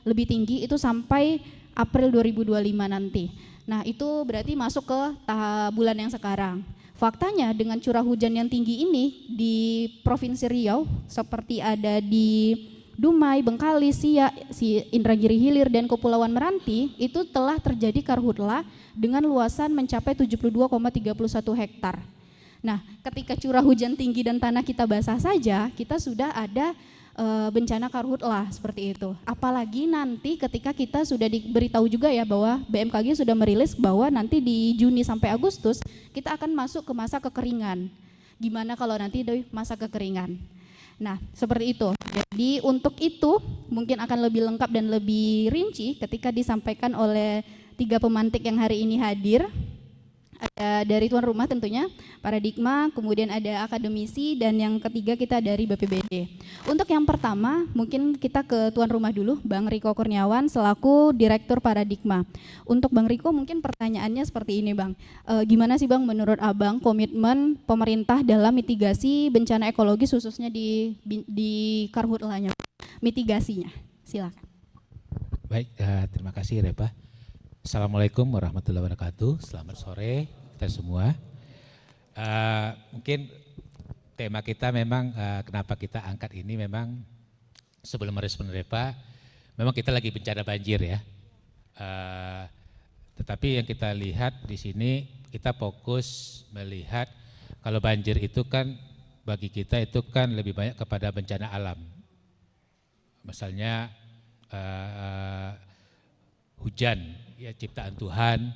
lebih tinggi itu sampai April 2025 nanti. Nah itu berarti masuk ke bulan yang sekarang. Faktanya dengan curah hujan yang tinggi ini di Provinsi Riau seperti ada di Dumai, Bengkalis, Siak, Indragiri Hilir dan Kepulauan Meranti itu telah terjadi karhutla dengan luasan mencapai 72,31 hektar. Nah, ketika curah hujan tinggi dan tanah kita basah saja, kita sudah ada bencana karhutla seperti itu. Apalagi nanti ketika kita sudah diberitahu juga ya bahwa BMKG sudah merilis bahwa nanti di Juni sampai Agustus kita akan masuk ke masa kekeringan. Gimana kalau nanti dari masa kekeringan? Nah, seperti itu. Jadi untuk itu mungkin akan lebih lengkap dan lebih rinci ketika disampaikan oleh 3 pemantik yang hari ini hadir. Ada dari tuan rumah tentunya, Paradigma, kemudian ada akademisi, dan yang ketiga kita dari BPBD. Untuk yang pertama, mungkin kita ke tuan rumah dulu, Bang Riko Kurniawan selaku Direktur Paradigma. Untuk Bang Riko mungkin pertanyaannya seperti ini Bang, gimana sih Bang menurut Abang komitmen pemerintah dalam mitigasi bencana ekologis khususnya di karhutlanya, mitigasinya, silakan. Baik, terima kasih Repa. Assalamualaikum warahmatullahi wabarakatuh. Selamat sore kita semua. Mungkin tema kita memang kenapa kita angkat ini memang sebelum merespon Repa, memang kita lagi bencana banjir ya. Tetapi yang kita lihat di sini kita fokus melihat kalau banjir itu kan bagi kita itu kan lebih banyak kepada bencana alam. Misalnya hujan. Ya ciptaan Tuhan,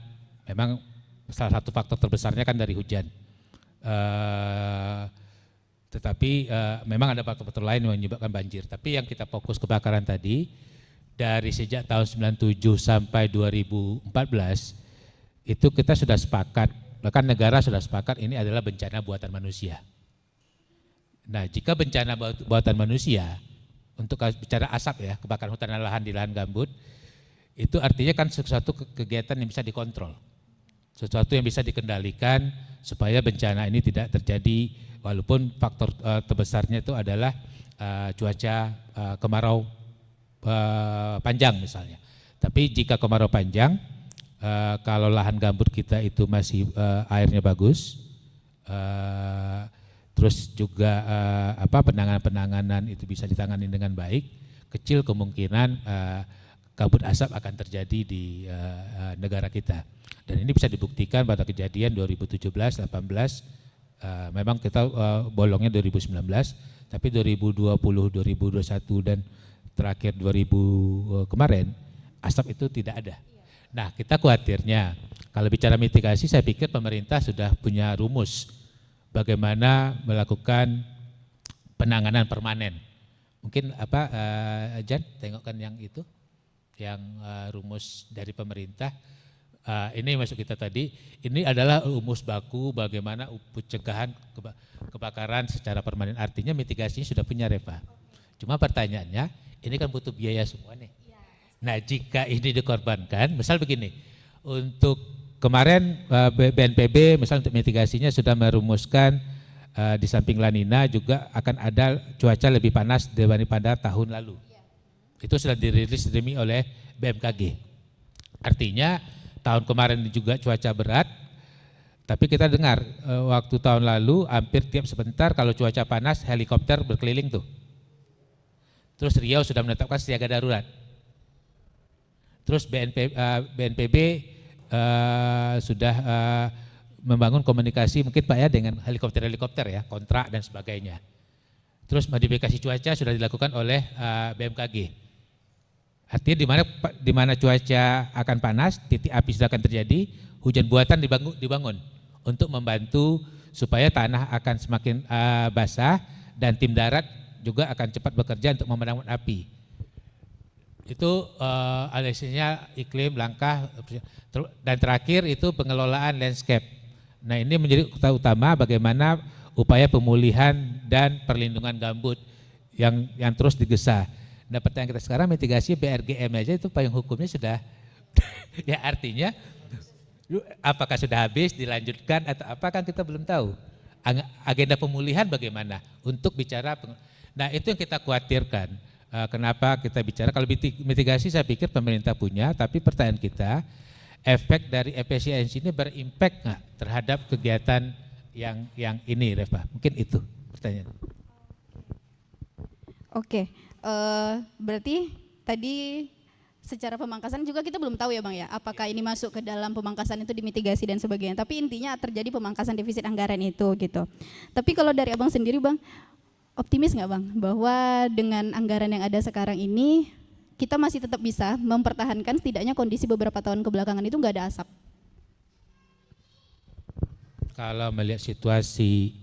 memang salah satu faktor terbesarnya kan dari hujan. Tetapi memang ada faktor-faktor lain yang menyebabkan banjir. Tapi yang kita fokus kebakaran tadi, dari sejak tahun 97 sampai 2014, itu kita sudah sepakat, bahkan negara sudah sepakat ini adalah bencana buatan manusia. Nah jika bencana buatan manusia, untuk bicara asap ya, kebakaran hutan dan lahan di lahan gambut, itu artinya kan sesuatu kegiatan yang bisa dikontrol, sesuatu yang bisa dikendalikan supaya bencana ini tidak terjadi walaupun faktor terbesarnya itu adalah cuaca kemarau panjang misalnya. Tapi jika kemarau panjang, kalau lahan gambut kita itu masih airnya bagus, terus juga penanganan itu bisa ditangani dengan baik, kecil kemungkinan kabut asap akan terjadi di negara kita. Dan ini bisa dibuktikan pada kejadian 2017-18, memang kita bolongnya 2019, tapi 2020, 2021 dan terakhir 2000 kemarin, asap itu tidak ada. Nah kita khawatirnya, kalau bicara mitigasi saya pikir pemerintah sudah punya rumus bagaimana melakukan penanganan permanen. Mungkin Jan, tengokkan yang itu. Yang rumus dari pemerintah, ini masuk kita tadi, ini adalah rumus baku bagaimana pencegahan kebakaran secara permanen, artinya mitigasinya sudah punya Reva. Cuma pertanyaannya, ini kan butuh biaya semua nih. Nah jika ini dikorbankan, misal begini, untuk kemarin BNPB misal untuk mitigasinya sudah merumuskan di samping La Nina juga akan ada cuaca lebih panas dibanding pada tahun lalu. Itu sudah dirilis demi oleh BMKG. Artinya tahun kemarin juga cuaca berat, tapi kita dengar waktu tahun lalu hampir tiap sebentar kalau cuaca panas helikopter berkeliling tuh. Terus Riau sudah menetapkan siaga darurat. Terus BNPB sudah membangun komunikasi mungkin Pak ya dengan helikopter-helikopter ya, kontrak dan sebagainya. Terus modifikasi cuaca sudah dilakukan oleh BMKG. Artinya di mana cuaca akan panas, titik api sudah akan terjadi, hujan buatan dibangun untuk membantu supaya tanah akan semakin basah dan tim darat juga akan cepat bekerja untuk memadamkan api. Itu analisisnya iklim, langkah, dan terakhir itu pengelolaan landscape. Nah ini menjadi utama bagaimana upaya pemulihan dan perlindungan gambut yang terus digesa. Nah pertanyaan kita sekarang mitigasi BRGM aja itu payung hukumnya sudah, ya artinya apakah sudah habis, dilanjutkan atau apa kan kita belum tahu. Agenda pemulihan bagaimana untuk bicara, nah itu yang kita khawatirkan. Kenapa kita bicara, kalau mitigasi saya pikir pemerintah punya, tapi pertanyaan kita, efek dari efisiensi ini berimpact nggak terhadap kegiatan yang ini, Reva? Mungkin itu pertanyaan. Oke, berarti tadi secara pemangkasan juga kita belum tahu ya Bang ya, apakah ini masuk ke dalam pemangkasan itu dimitigasi dan sebagainya. Tapi intinya terjadi pemangkasan defisit anggaran itu gitu. Tapi kalau dari Abang sendiri Bang, optimis nggak Bang bahwa dengan anggaran yang ada sekarang ini kita masih tetap bisa mempertahankan setidaknya kondisi beberapa tahun kebelakangan itu nggak ada asap? Kalau melihat situasi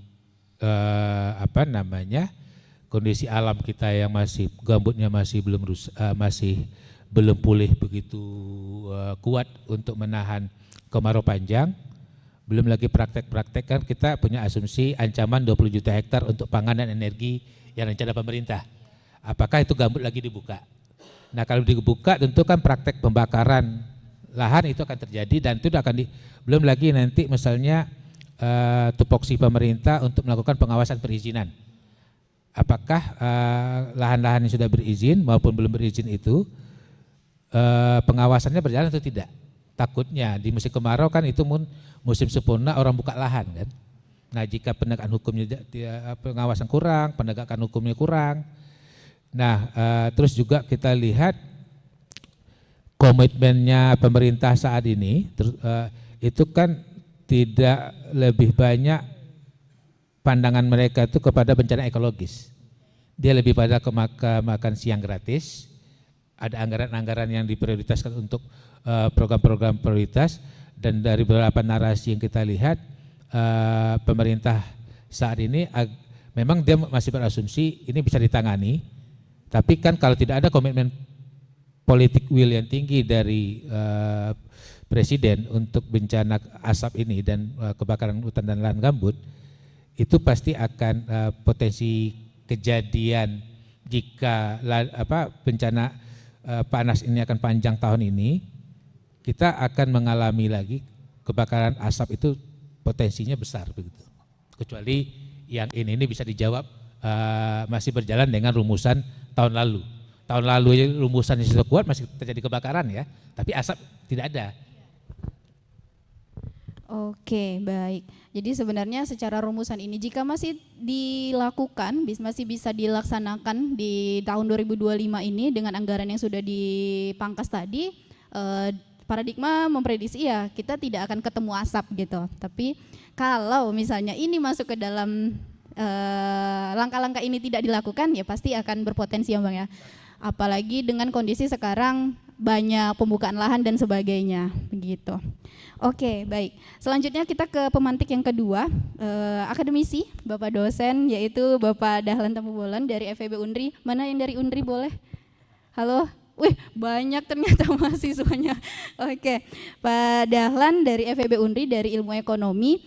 kondisi alam kita yang masih gambutnya masih belum pulih begitu kuat untuk menahan kemarau panjang, belum lagi praktek-praktek kan kita punya asumsi ancaman 20 juta hektar untuk pangan dan energi yang rencana pemerintah. Apakah itu gambut lagi dibuka? Nah kalau dibuka tentu kan praktek pembakaran lahan itu akan terjadi dan itu belum lagi nanti misalnya tupoksi pemerintah untuk melakukan pengawasan perizinan. Apakah lahan-lahan yang sudah berizin maupun belum berizin itu pengawasannya berjalan atau tidak? Takutnya di musim kemarau kan itu musim sempurna orang buka lahan kan. Nah jika penegakan hukumnya pengawasan kurang, penegakan hukumnya kurang. Nah terus juga kita lihat komitmennya pemerintah saat ini itu kan tidak lebih banyak pandangan mereka itu kepada bencana ekologis. Dia lebih pada makan siang gratis, ada anggaran-anggaran yang diprioritaskan untuk program-program prioritas, dan dari beberapa narasi yang kita lihat pemerintah saat ini memang dia masih berasumsi ini bisa ditangani, tapi kan kalau tidak ada komitmen politik will yang tinggi dari Presiden untuk bencana asap ini dan kebakaran hutan dan lahan gambut, itu pasti akan potensi kejadian jika bencana panas ini akan panjang tahun ini, kita akan mengalami lagi kebakaran asap itu potensinya besar begitu. Kecuali yang ini bisa dijawab masih berjalan dengan rumusan tahun lalu. Tahun lalu rumusan yang sudah kuat masih terjadi kebakaran ya, tapi asap tidak ada. Oke, baik. Jadi sebenarnya secara rumusan ini jika masih dilakukan, masih bisa dilaksanakan di tahun 2025 ini dengan anggaran yang sudah dipangkas tadi, paradigma memprediksi ya kita tidak akan ketemu asap gitu. Tapi kalau misalnya ini masuk ke dalam langkah-langkah ini tidak dilakukan ya pasti akan berpotensi ya Bang ya. Apalagi dengan kondisi sekarang banyak pembukaan lahan dan sebagainya begitu. Oke, baik. Selanjutnya kita ke pemantik yang kedua, akademisi, Bapak dosen, yaitu Bapak Dahlan Tambubolon dari FEB Unri. Mana yang dari Unri boleh? Halo? Wih, banyak ternyata mahasiswanya. Oke, Pak Dahlan dari FEB Unri dari Ilmu Ekonomi.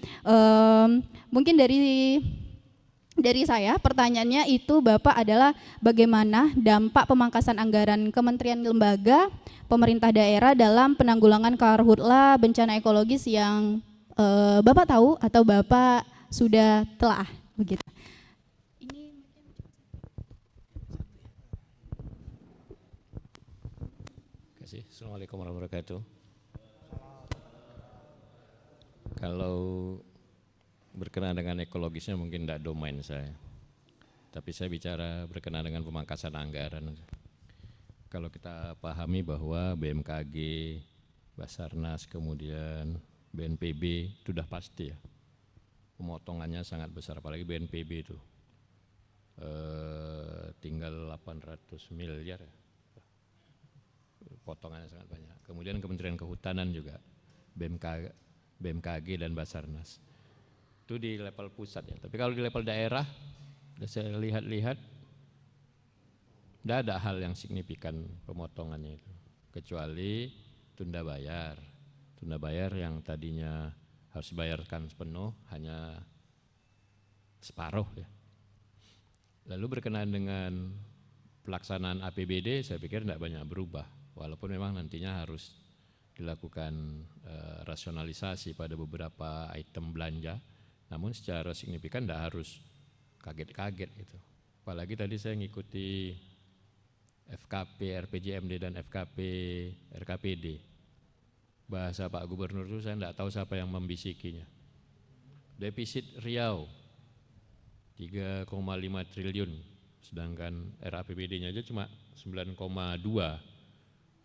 Mungkin dari saya pertanyaannya itu Bapak adalah bagaimana dampak pemangkasan anggaran kementerian lembaga pemerintah daerah dalam penanggulangan karhutla bencana ekologis yang Bapak tahu atau Bapak sudah telah begitu. Assalamualaikum warahmatullahi wabarakatuh. Kalau berkenaan dengan ekologisnya mungkin tidak domain saya, tapi saya bicara berkenaan dengan pemangkasan anggaran. Kalau kita pahami bahwa BMKG, Basarnas, kemudian BNPB itu sudah pasti ya, pemotongannya sangat besar, apalagi BNPB itu tinggal 800 miliar ya, potongannya sangat banyak. Kemudian Kementerian Kehutanan juga, BMKG dan Basarnas. Itu di level pusat ya, tapi kalau di level daerah, saya lihat-lihat, tidak ada hal yang signifikan pemotongannya itu, kecuali tunda bayar yang tadinya harus bayarkan sepenuh, hanya separuh ya. Lalu berkenaan dengan pelaksanaan APBD, saya pikir tidak banyak berubah, walaupun memang nantinya harus dilakukan rasionalisasi pada beberapa item belanja. Namun secara signifikan tidak harus kaget-kaget gitu. Apalagi tadi saya ngikuti FKP, RPJMD dan FKP, RKPD. Bahasa Pak Gubernur itu saya tidak tahu siapa yang membisikinya. Defisit Riau 3,5 triliun, sedangkan RAPBD-nya aja cuma 9,2.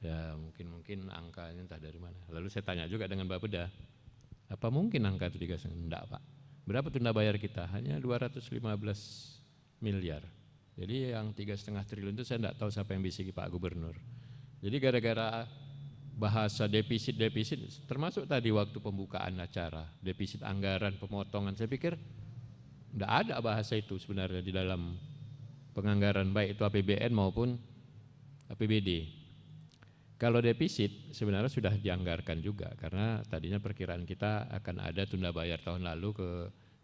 Ya mungkin angkanya entah dari mana. Lalu saya tanya juga dengan Bapeda, apa mungkin angka itu dikasih? Enggak Pak. Berapa tunda bayar kita? Hanya 215 miliar. Jadi yang 3,5 triliun itu saya tidak tahu siapa yang bisiki Pak Gubernur. Jadi gara-gara bahasa defisit, termasuk tadi waktu pembukaan acara, defisit anggaran, pemotongan, saya pikir tidak ada bahasa itu sebenarnya di dalam penganggaran baik itu APBN maupun APBD. Kalau defisit sebenarnya sudah dianggarkan juga karena tadinya perkiraan kita akan ada tunda bayar tahun lalu ke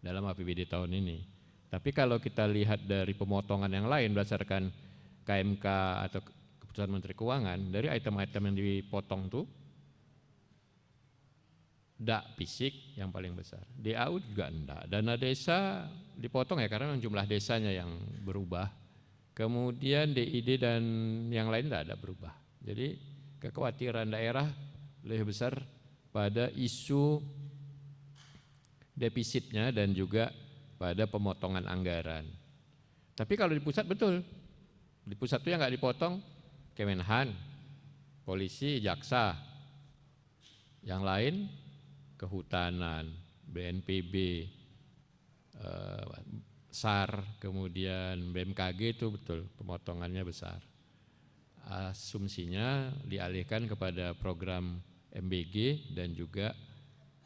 dalam APBD tahun ini. Tapi kalau kita lihat dari pemotongan yang lain berdasarkan KMK atau keputusan Menteri Keuangan, dari item-item yang dipotong tuh DAK fisik yang paling besar, DAU juga enggak, dana desa dipotong ya karena jumlah desanya yang berubah, kemudian DID dan yang lain enggak ada berubah. Jadi kekhawatiran daerah lebih besar pada isu defisitnya dan juga pada pemotongan anggaran. Tapi kalau di pusat betul, di pusat itu yang nggak dipotong Kemenhan, polisi, jaksa, yang lain kehutanan, BNPB, SAR, kemudian BMKG itu betul pemotongannya besar. Asumsinya dialihkan kepada program MBG dan juga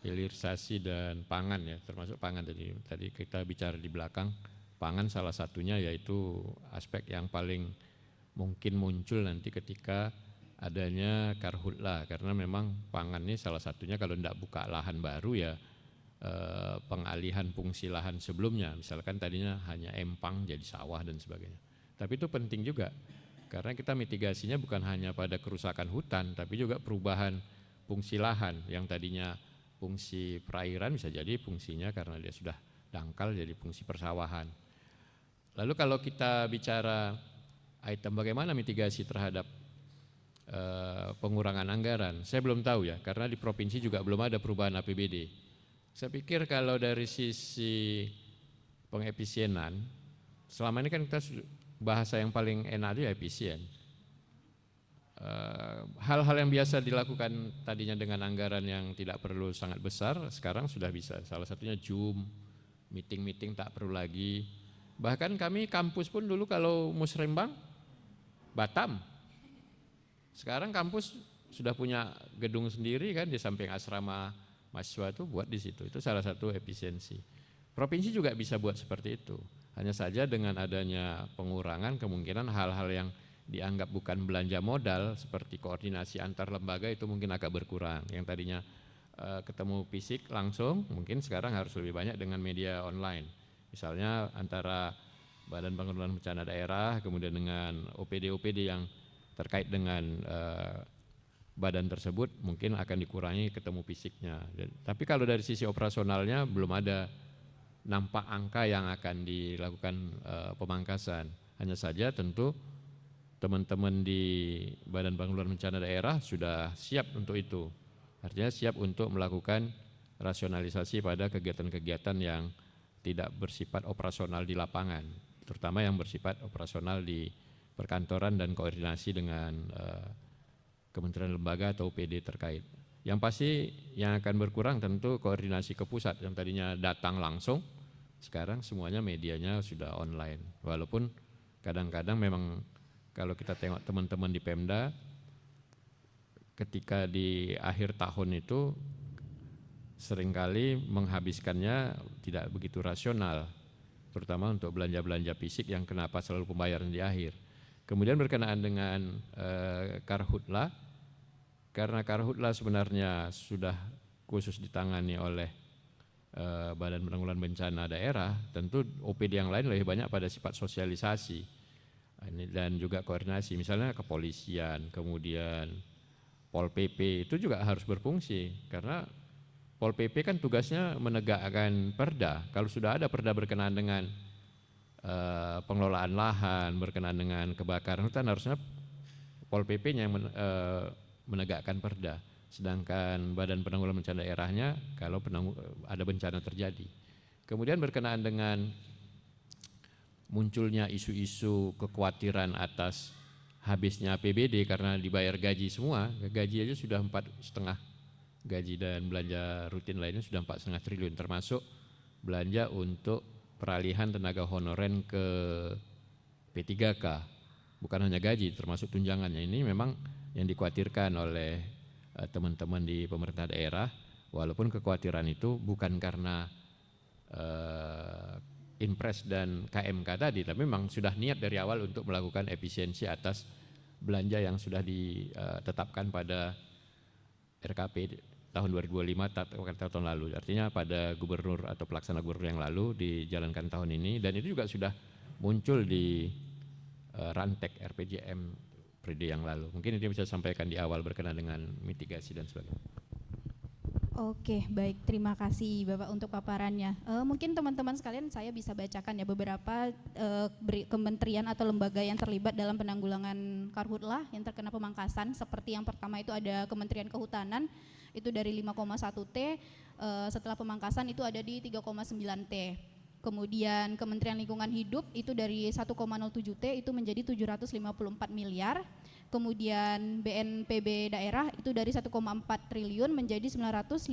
hilirisasi dan pangan ya, termasuk pangan tadi kita bicara di belakang, pangan salah satunya yaitu aspek yang paling mungkin muncul nanti ketika adanya karhutla, karena memang pangan ini salah satunya kalau tidak buka lahan baru ya pengalihan fungsi lahan sebelumnya, misalkan tadinya hanya empang jadi sawah dan sebagainya. Tapi itu penting juga karena kita mitigasinya bukan hanya pada kerusakan hutan tapi juga perubahan fungsi lahan yang tadinya fungsi perairan bisa jadi fungsinya karena dia sudah dangkal jadi fungsi persawahan. Lalu kalau kita bicara item bagaimana mitigasi terhadap pengurangan anggaran, saya belum tahu ya karena di provinsi juga belum ada perubahan APBD. Saya pikir kalau dari sisi pengefisienan, selama ini kan kita bahasa yang paling enak itu efisien. Hal-hal yang biasa dilakukan tadinya dengan anggaran yang tidak perlu sangat besar, sekarang sudah bisa. Salah satunya Zoom, meeting-meeting tak perlu lagi. Bahkan kami kampus pun dulu kalau musrembang, Batam. Sekarang kampus sudah punya gedung sendiri kan di samping asrama mahasiswa itu buat di situ. Itu salah satu efisiensi. Provinsi juga bisa buat seperti itu. Hanya saja dengan adanya pengurangan kemungkinan hal-hal yang dianggap bukan belanja modal seperti koordinasi antar lembaga itu mungkin agak berkurang. Yang tadinya ketemu fisik langsung mungkin sekarang harus lebih banyak dengan media online. Misalnya antara Badan Penanggulangan Bencana Daerah kemudian dengan OPD-OPD yang terkait dengan badan tersebut mungkin akan dikurangi ketemu fisiknya. Tapi kalau dari sisi operasionalnya belum ada nampak angka yang akan dilakukan pemangkasan. Hanya saja tentu teman-teman di Badan Penanggulangan Bencana Daerah sudah siap untuk itu. Artinya siap untuk melakukan rasionalisasi pada kegiatan-kegiatan yang tidak bersifat operasional di lapangan, terutama yang bersifat operasional di perkantoran dan koordinasi dengan kementerian lembaga atau PD terkait. Yang pasti yang akan berkurang tentu koordinasi ke pusat yang tadinya datang langsung, sekarang semuanya medianya sudah online. Walaupun kadang-kadang memang kalau kita tengok teman-teman di Pemda, ketika di akhir tahun itu seringkali menghabiskannya tidak begitu rasional, terutama untuk belanja-belanja fisik yang kenapa selalu pembayaran di akhir. Kemudian berkenaan dengan karhutla, karena karhutla sebenarnya sudah khusus ditangani oleh Badan Penanggulangan Bencana Daerah, tentu OPD yang lain lebih banyak pada sifat sosialisasi dan juga koordinasi, misalnya kepolisian, kemudian Pol PP itu juga harus berfungsi karena Pol PP kan tugasnya menegakkan perda. Kalau sudah ada perda berkenaan dengan pengelolaan lahan, berkenaan dengan kebakaran hutan, harusnya Pol PP-nya yang menegakkan perda, sedangkan Badan Penanggulangan Bencana daerahnya kalau ada bencana terjadi. Kemudian berkenaan dengan munculnya isu-isu kekhawatiran atas habisnya APBD karena dibayar gaji semua, gaji aja sudah 4,5, gaji dan belanja rutin lainnya sudah 4,5 triliun, termasuk belanja untuk peralihan tenaga honorer ke P3K, bukan hanya gaji, termasuk tunjangannya. Ini memang yang dikhawatirkan oleh teman-teman di pemerintah daerah, walaupun kekhawatiran itu bukan karena Inpres dan KMK tadi, tapi memang sudah niat dari awal untuk melakukan efisiensi atas belanja yang sudah ditetapkan pada RKP tahun 2025 tahun lalu. Artinya pada gubernur atau pelaksana gubernur yang lalu dijalankan tahun ini, dan itu juga sudah muncul di Rantek RPJM periode yang lalu. Mungkin itu bisa sampaikan di awal berkenaan dengan mitigasi dan sebagainya. Oke, baik, terima kasih Bapak untuk paparannya. Mungkin teman-teman sekalian saya bisa bacakan ya beberapa kementerian atau lembaga yang terlibat dalam penanggulangan karhutlah yang terkena pemangkasan. Seperti yang pertama itu ada Kementerian Kehutanan, itu dari 5,1 T, setelah pemangkasan itu ada di 3,9 T. Kemudian Kementerian Lingkungan Hidup itu dari 1,07 T itu menjadi 754 miliar. Kemudian BNPB daerah itu dari 1,4 triliun menjadi 956,6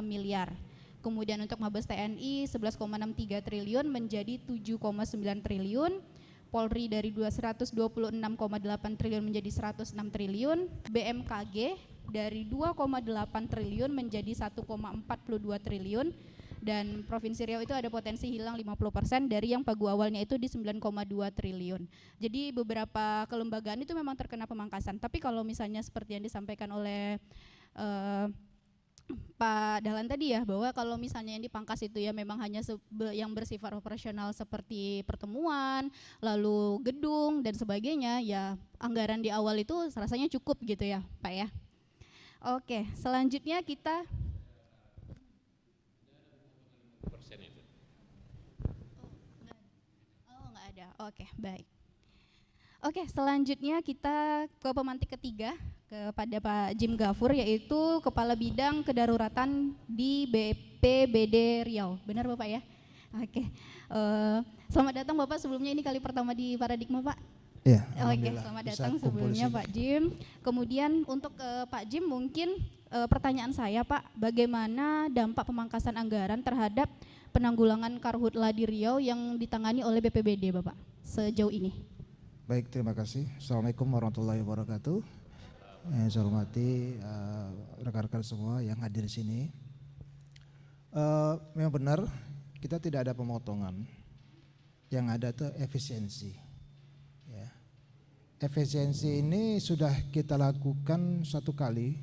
miliar. Kemudian untuk Mabes TNI 11,63 triliun menjadi 7,9 triliun. Polri dari 226,8 triliun menjadi 106 triliun. BMKG dari 2,8 triliun menjadi 1,42 triliun. Dan Provinsi Riau itu ada potensi hilang 50% dari yang pagu awalnya itu di 9,2 triliun. Jadi beberapa kelembagaan itu memang terkena pemangkasan. Tapi kalau misalnya seperti yang disampaikan oleh Pak Dahlan tadi ya, bahwa kalau misalnya yang dipangkas itu ya memang hanya yang bersifat operasional seperti pertemuan, lalu gedung dan sebagainya, ya anggaran di awal itu rasanya cukup gitu ya Pak ya. Oke, selanjutnya kita Oke, baik. Oke, selanjutnya kita ke pemantik ketiga kepada Pak Jim Gafur, yaitu Kepala Bidang Kedaruratan di BPBD Riau. Benar Bapak ya? Oke. Selamat datang Bapak, sebelumnya ini kali pertama di Paradigma Pak. Ya, oke, selamat datang sebelumnya Pak Jim. Kemudian untuk Pak Jim mungkin pertanyaan saya Pak, bagaimana dampak pemangkasan anggaran terhadap penanggulangan karhutla di Riau yang ditangani oleh BPBD Bapak sejauh ini? Baik, terima kasih. Assalamualaikum warahmatullahi wabarakatuh. Saya hormati rekan-rekan semua yang hadir di sini. Memang benar kita tidak ada pemotongan, yang ada itu efisiensi. Ya. Efisiensi ini sudah kita lakukan satu kali.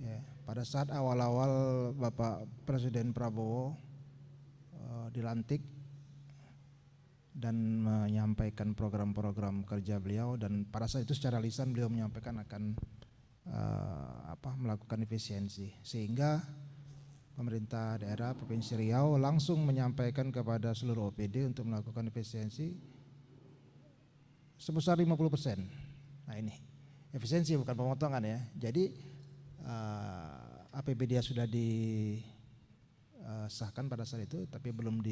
Ya, pada saat awal-awal Bapak Presiden Prabowo dilantik dan menyampaikan program-program kerja beliau, dan pada saat itu secara lisan beliau menyampaikan akan melakukan efisiensi, sehingga pemerintah daerah Provinsi Riau langsung menyampaikan kepada seluruh OPD untuk melakukan efisiensi sebesar 50%. Nah ini efisiensi bukan pemotongan ya. Jadi APBD sudah disahkan pada saat itu, tapi belum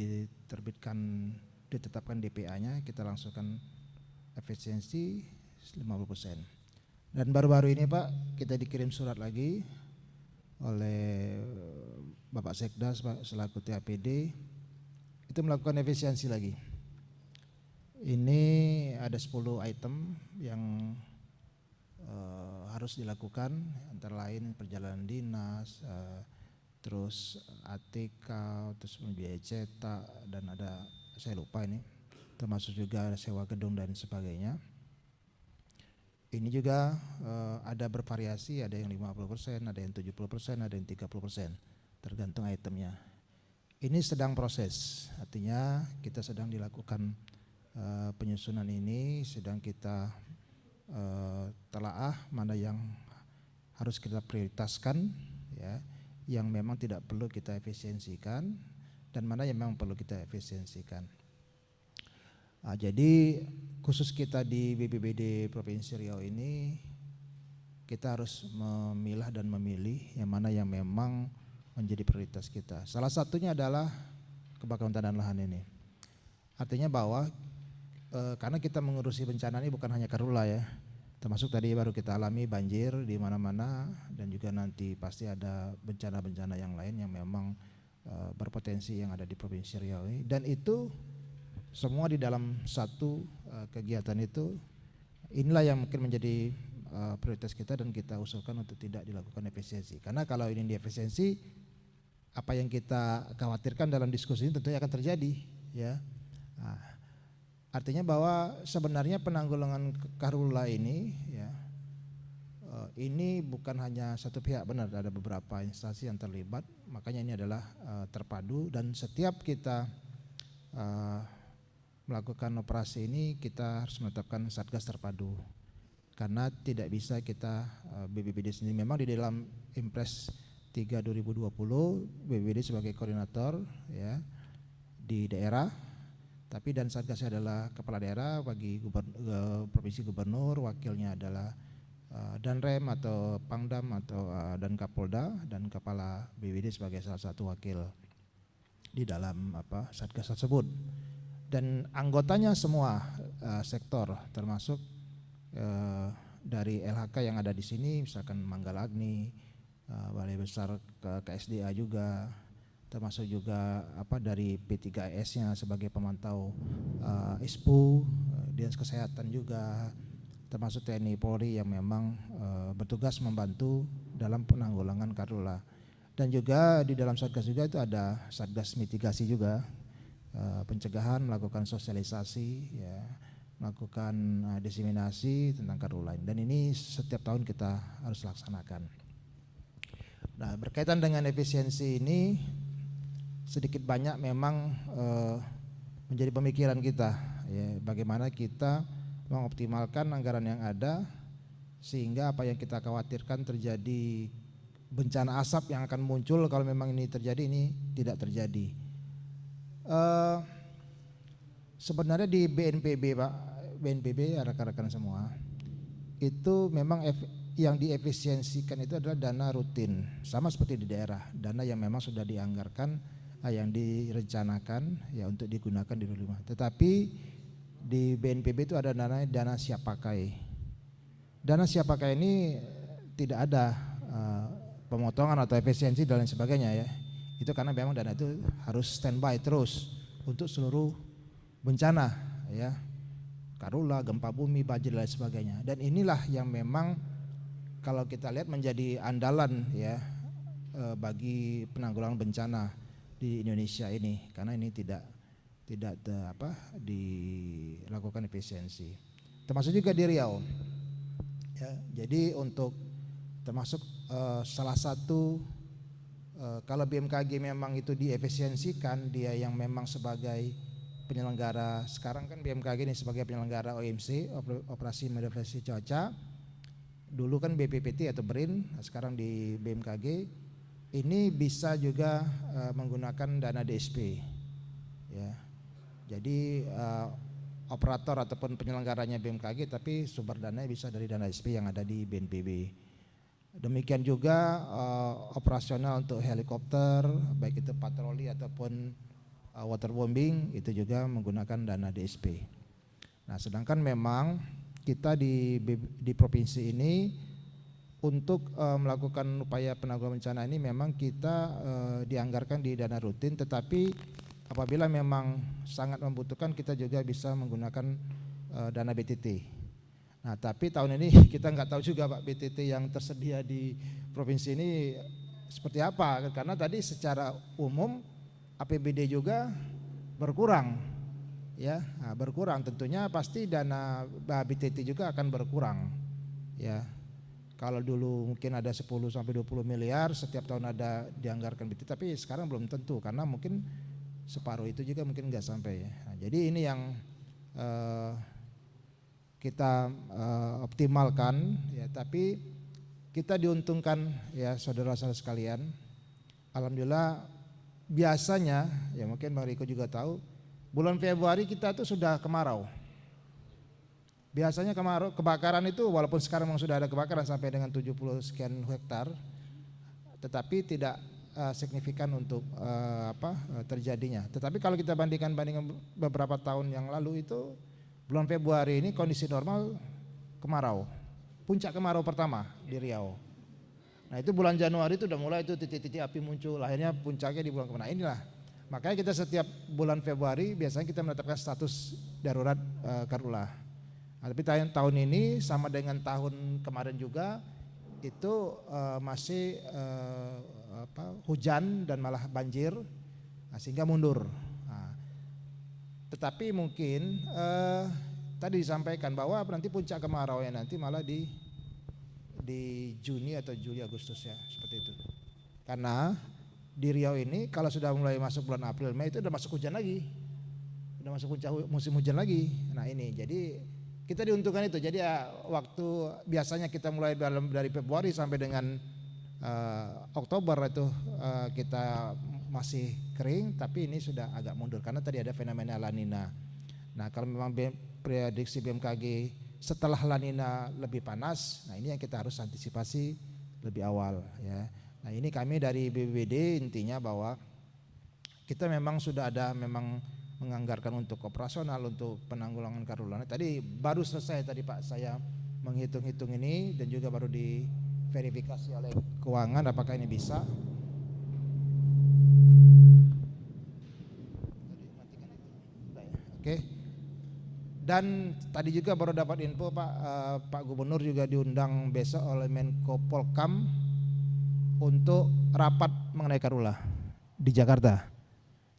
ditetapkan DPA-nya, kita langsungkan efisiensi 50%. Dan baru-baru ini Pak, kita dikirim surat lagi oleh Bapak Sekda selaku TAPD, itu melakukan efisiensi lagi. Ini ada 10 item yang harus dilakukan, antara lain perjalanan dinas, terus ATK, terus biaya cetak, dan ada saya lupa ini, termasuk juga sewa gedung dan sebagainya. Ini juga ada bervariasi, ada yang 50%, ada yang 70%, ada yang 30%, tergantung itemnya. Ini sedang proses, artinya kita sedang dilakukan penyusunan ini, sedang kita telaah mana yang harus kita prioritaskan, ya, yang memang tidak perlu kita efisiensikan, dan mana yang memang perlu kita efisiensikan. Jadi khusus kita di BPBD Provinsi Riau ini, kita harus memilah dan memilih yang mana yang memang menjadi prioritas kita. Salah satunya adalah kebakaran hutan dan lahan ini. Artinya bahwa karena kita mengurusi bencana ini bukan hanya Karhutla ya, termasuk tadi baru kita alami banjir di mana-mana, dan juga nanti pasti ada bencana-bencana yang lain yang memang berpotensi yang ada di Provinsi Riau ini. Dan itu semua di dalam satu kegiatan itu, inilah yang mungkin menjadi prioritas kita dan kita usulkan untuk tidak dilakukan efisiensi. Karena kalau ini diefisiensi, apa yang kita khawatirkan dalam diskusi ini tentunya akan terjadi ya. Nah, artinya bahwa sebenarnya penanggulangan Karhutla ini ya, ini bukan hanya satu pihak, benar ada beberapa instansi yang terlibat, makanya ini adalah terpadu, dan setiap kita melakukan operasi ini kita harus menetapkan satgas terpadu, karena tidak bisa kita BPBD sendiri. Memang di dalam Impres 3 2020 BPBD sebagai koordinator ya di daerah, tapi dan satgasnya adalah kepala daerah, bagi provinsi gubernur, wakilnya adalah Danrem atau Pangdam atau dan Kapolda, dan kepala BPBD sebagai salah satu wakil di dalam satgas tersebut. Dan anggotanya semua sektor, termasuk dari LHK yang ada di sini, misalkan Manggala Agni, Balai Besar KSDA juga, termasuk juga dari P3S-nya sebagai pemantau ISPU, Dinas Kesehatan juga, termasuk TNI Polri yang memang bertugas membantu dalam penanggulangan Karhutla. Dan juga di dalam satgas juga itu ada satgas mitigasi juga, pencegahan, melakukan sosialisasi ya, melakukan diseminasi tentang Karhutla, dan ini setiap tahun kita harus laksanakan. Nah, berkaitan dengan efisiensi ini sedikit banyak memang menjadi pemikiran kita ya, bagaimana kita mengoptimalkan anggaran yang ada sehingga apa yang kita khawatirkan terjadi bencana asap yang akan muncul kalau memang ini terjadi, ini tidak terjadi. Sebenarnya di BNPB Pak, BNPB rekan-rekan semua, itu memang yang diefisiensikan itu adalah dana rutin, sama seperti di daerah, dana yang memang sudah dianggarkan, yang direncanakan ya untuk digunakan di rumah. Tetapi di BNPB itu ada dana siap pakai. Dana siap pakai ini tidak ada pemotongan atau efisiensi dan lain sebagainya ya. Itu karena memang dana itu harus standby terus untuk seluruh bencana ya, Karhutla, gempa bumi, banjir dan lain sebagainya. Dan inilah yang memang kalau kita lihat menjadi andalan ya bagi penanggulangan bencana di Indonesia ini, karena ini tidak dilakukan efisiensi. Termasuk juga di Riau. Ya, jadi untuk termasuk salah satu kalau BMKG memang itu diefisiensikan, dia yang memang sebagai penyelenggara, sekarang kan BMKG ini sebagai penyelenggara OMC, operasi modifikasi cuaca, dulu kan BPPT atau BRIN, sekarang di BMKG, ini bisa juga menggunakan dana DSP ya. Jadi operator ataupun penyelenggaranya BMKG, tapi sumber dananya bisa dari dana DSP yang ada di BNPB. Demikian juga operasional untuk helikopter, baik itu patroli ataupun waterbombing, itu juga menggunakan dana DSP. Nah, sedangkan memang kita di provinsi ini untuk melakukan upaya penanggulangan bencana ini memang kita dianggarkan di dana rutin, tetapi apabila memang sangat membutuhkan kita juga bisa menggunakan dana BTT. Nah, tapi tahun ini kita nggak tahu juga Pak, BTT yang tersedia di provinsi ini seperti apa, karena tadi secara umum APBD juga berkurang ya. Nah, berkurang tentunya pasti dana BTT juga akan berkurang ya. Kalau dulu mungkin ada 10 sampai 20 miliar setiap tahun ada dianggarkan BTT, tapi sekarang belum tentu, karena mungkin separuh itu juga mungkin nggak sampai ya. Nah, jadi ini yang kita optimalkan ya, tapi kita diuntungkan ya saudara-saudara sekalian. Alhamdulillah biasanya ya, mungkin Bang Riko juga tahu, bulan Februari kita tuh sudah kemarau Biasanya kebakaran itu walaupun sekarang memang sudah ada kebakaran sampai dengan 70 sekian hektar, tetapi tidak signifikan untuk terjadinya. Tetapi kalau kita bandingkan beberapa tahun yang lalu itu bulan Februari ini kondisi normal kemarau, puncak kemarau pertama di Riau. Nah itu bulan Januari itu udah mulai itu titik-titik api muncul, akhirnya puncaknya di bulan kemana inilah. Makanya kita setiap bulan Februari biasanya kita menetapkan status darurat karhutlah. Nah, tapi tahun ini sama dengan tahun kemarin juga itu masih hujan dan malah banjir, sehingga mundur. Nah, tetapi mungkin tadi disampaikan bahwa nanti puncak kemarau yang nanti malah di Juni atau Juli Agustus ya, seperti itu. Karena di Riau ini kalau sudah mulai masuk bulan April Mei itu udah masuk hujan lagi, udah masuk musim hujan lagi. Nah ini jadi kita diuntungkan itu. Jadi ya, waktu biasanya kita mulai dari Februari sampai dengan Oktober itu kita masih kering, tapi ini sudah agak mundur karena tadi ada fenomena La Nina. Nah kalau memang prediksi BMKG setelah La Nina lebih panas, nah ini yang kita harus antisipasi lebih awal ya. Nah ini kami dari BPBD intinya bahwa kita memang sudah ada memang menganggarkan untuk operasional untuk penanggulangan karhutlah. Tadi baru selesai tadi Pak saya menghitung-hitung ini dan juga baru diverifikasi oleh keuangan apakah ini bisa. Oke. Dan tadi juga baru dapat info Pak Gubernur juga diundang besok oleh Menko Polkam untuk rapat mengenai karhutlah di Jakarta.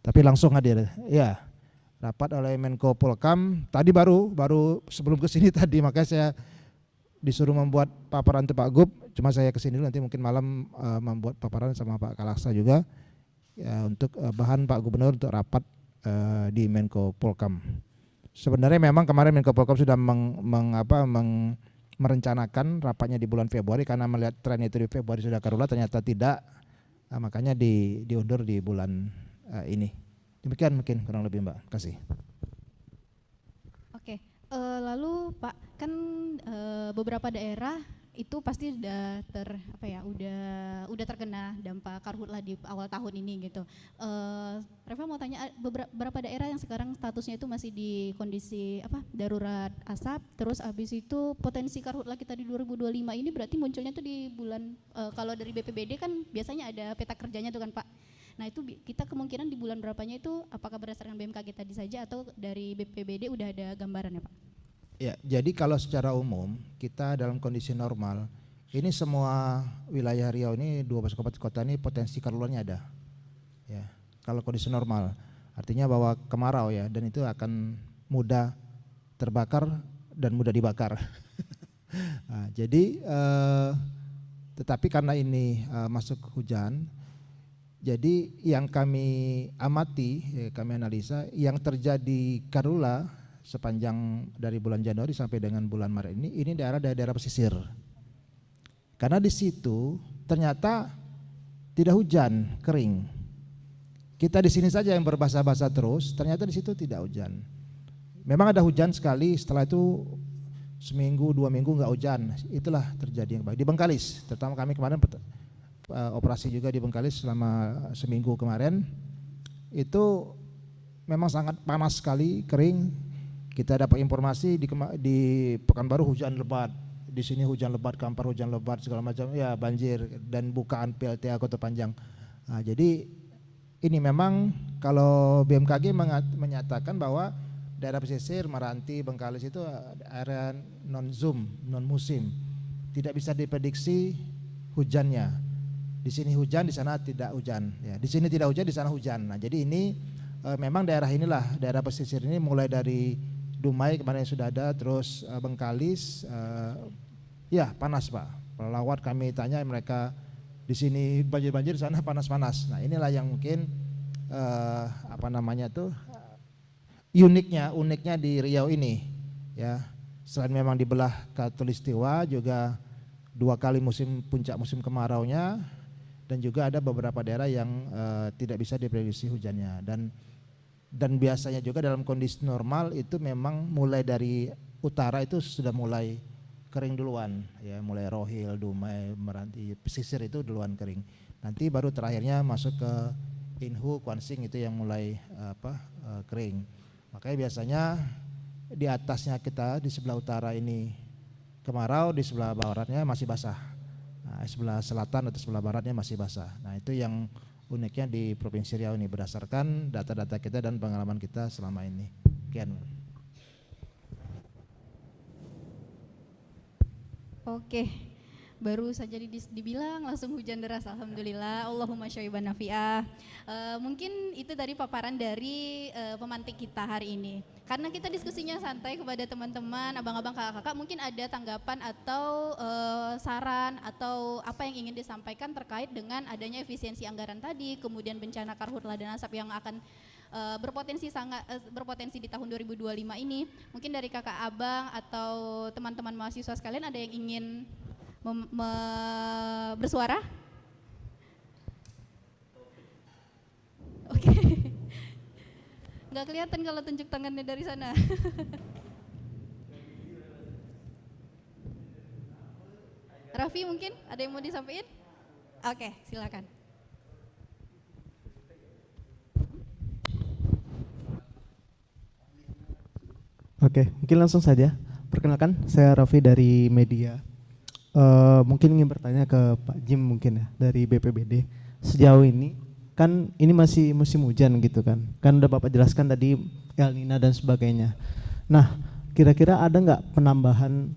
Tapi langsung hadir. Ya, rapat oleh Menko Polkam. Tadi baru sebelum ke sini tadi, makanya saya disuruh membuat paparan untuk Pak Gub. Cuma saya ke sini dulu, nanti mungkin malam membuat paparan sama Pak Kalaksa juga ya, untuk bahan Pak Gubernur untuk rapat di Menko Polkam. Sebenarnya memang kemarin Menko Polkam sudah merencanakan rapatnya di bulan Februari karena melihat tren itu di Februari sudah karhutlah, ternyata tidak, makanya diundur di bulan ini. Demikian mungkin kurang lebih Mbak, kasih. Oke, lalu Pak kan beberapa daerah itu pasti udah udah terkena dampak karhutlah di awal tahun ini gitu. Reva mau tanya beberapa daerah yang sekarang statusnya itu masih di kondisi darurat asap, terus habis itu potensi karhutlah kita di 2025 ini berarti munculnya tuh di bulan kalau dari BPBD kan biasanya ada peta kerjanya tuh kan Pak. Nah itu kita kemungkinan di bulan berapanya itu apakah berdasarkan BMKG tadi saja atau dari BPBD udah ada gambarannya Pak? Ya, jadi kalau secara umum kita dalam kondisi normal, ini semua wilayah Riau ini 12 kabupaten kota ini potensi karhutlahnya ada. Ya, kalau kondisi normal, artinya bahwa kemarau ya, dan itu akan mudah terbakar dan mudah dibakar. Nah, jadi tetapi karena ini masuk hujan, jadi yang kami amati, kami analisa yang terjadi karhutlah sepanjang dari bulan Januari sampai dengan bulan Maret ini daerah-daerah pesisir. Karena di situ ternyata tidak hujan, kering. Kita di sini saja yang berbasa-basa terus, ternyata di situ tidak hujan. Memang ada hujan sekali, setelah itu seminggu, 2 minggu enggak hujan. Itulah terjadi yang baik. Di Bengkalis, terutama kami kemarin operasi juga di Bengkalis selama seminggu kemarin. Itu memang sangat panas sekali, kering. Kita dapat informasi di Pekanbaru hujan lebat, di sini hujan lebat, Kampar hujan lebat, segala macam ya banjir dan bukaan PLTA Kota Panjang. Nah, jadi ini memang kalau BMKG menyatakan bahwa daerah pesisir Meranti, Bengkalis itu area non musim, tidak bisa diprediksi hujannya. Di sini hujan, di sana tidak hujan. Ya, di sini tidak hujan, di sana hujan. Nah, jadi ini memang daerah inilah, daerah pesisir ini mulai dari Dumai kemarin sudah ada, terus Bengkalis, ya panas Pak. Pelawat kami tanya mereka di sini banjir-banjir, di sana panas-panas. Nah inilah yang mungkin uniknya di Riau ini, ya. Selain memang dibelah Katulistiwa, juga 2 kali puncak musim kemaraunya, dan juga ada beberapa daerah yang tidak bisa diprediksi hujannya. Dan biasanya juga dalam kondisi normal itu memang mulai dari utara itu sudah mulai kering duluan, ya mulai Rohil, Dumai, Meranti, pesisir itu duluan kering. Nanti baru terakhirnya masuk ke Inhu, Kuansing itu yang mulai kering. Makanya biasanya di atasnya kita di sebelah utara ini kemarau, di sebelah baratnya masih basah. Nah, sebelah selatan atau sebelah baratnya masih basah. Nah, itu yang uniknya di Provinsi Riau ini berdasarkan data-data kita dan pengalaman kita selama ini. Sekian. Oke, baru saja dibilang langsung hujan deras, alhamdulillah, Allahumma syaiban nafi'ah. Mungkin itu tadi paparan dari pemantik kita hari ini. Karena kita diskusinya santai kepada teman-teman, abang-abang, kakak-kakak, mungkin ada tanggapan atau saran atau apa yang ingin disampaikan terkait dengan adanya efisiensi anggaran tadi, kemudian bencana karhutlah dan asap yang akan berpotensi di tahun 2025 ini. Mungkin dari kakak abang atau teman-teman mahasiswa sekalian ada yang ingin bersuara? Oke. Nggak kelihatan kalau tunjuk tangannya dari sana. Raffi mungkin ada yang mau disampaikan? Oke, silakan. Oke, mungkin langsung saja. Perkenalkan, saya Raffi dari media. Mungkin ingin bertanya ke Pak Jim mungkin ya, dari BPBD. Sejauh ini, kan ini masih musim hujan gitu kan. Kan udah Bapak jelaskan tadi El Nino dan sebagainya. Nah, kira-kira ada nggak penambahan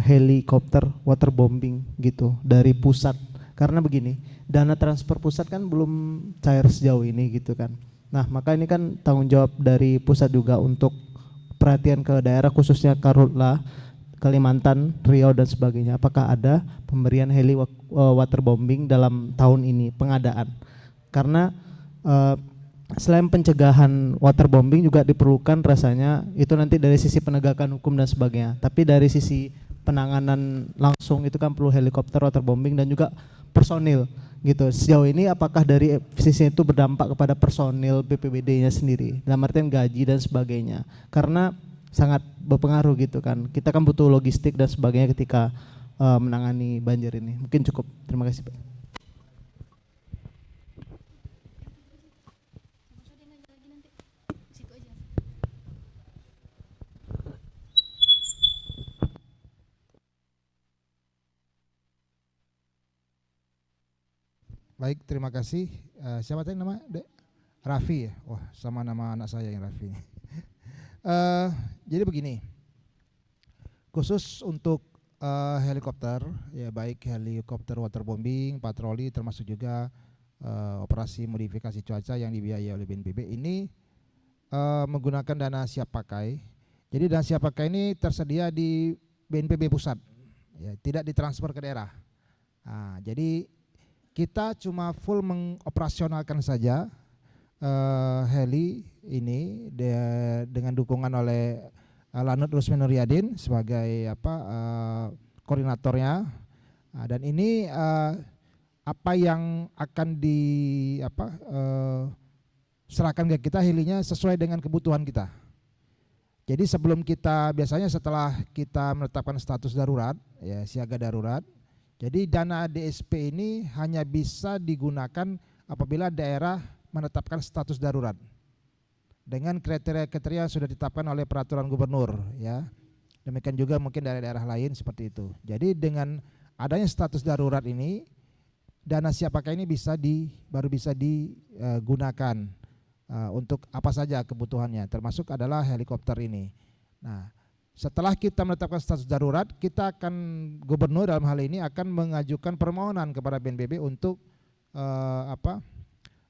helikopter waterbombing gitu dari pusat? Karena begini, dana transfer pusat kan belum cair sejauh ini gitu kan. Nah, maka ini kan tanggung jawab dari pusat juga untuk perhatian ke daerah khususnya Karhutla, Kalimantan, Riau dan sebagainya. Apakah ada pemberian heli waterbombing dalam tahun ini pengadaan? Karena selain pencegahan waterbombing juga diperlukan rasanya itu nanti dari sisi penegakan hukum dan sebagainya. Tapi dari sisi penanganan langsung itu kan perlu helikopter waterbombing dan juga personil gitu. Sejauh ini apakah dari sisi itu berdampak kepada personil BPBD-nya sendiri dalam artian gaji dan sebagainya, karena sangat berpengaruh gitu kan. Kita kan butuh logistik dan sebagainya ketika menangani banjir ini. Mungkin cukup, terima kasih Pak. Baik, terima kasih. Siapa tadi nama? Raffi ya? Wah, sama nama anak saya yang Raffi. Jadi begini, khusus untuk helikopter, ya baik helikopter waterbombing, patroli, termasuk juga operasi modifikasi cuaca yang dibiayai oleh BNPB ini menggunakan dana siap pakai. Jadi dana siap pakai ini tersedia di BNPB pusat, ya, tidak ditransfer ke daerah. Nah, jadi kita cuma full mengoperasionalkan saja heli ini dengan dukungan oleh Lanut Rusmi Nuryadin sebagai koordinatornya. Nah, dan ini apa yang akan serahkan ke kita helinya sesuai dengan kebutuhan kita. Jadi sebelum kita biasanya setelah kita menetapkan status darurat, ya siaga darurat. Jadi dana DSP ini hanya bisa digunakan apabila daerah menetapkan status darurat dengan kriteria-kriteria yang sudah ditetapkan oleh peraturan gubernur, ya. Demikian juga mungkin daerah-daerah lain seperti itu. Jadi dengan adanya status darurat ini, dana siap pakai ini baru bisa digunakan untuk apa saja kebutuhannya, termasuk adalah helikopter ini. Nah, setelah kita menetapkan status darurat, gubernur dalam hal ini akan mengajukan permohonan kepada BNPB untuk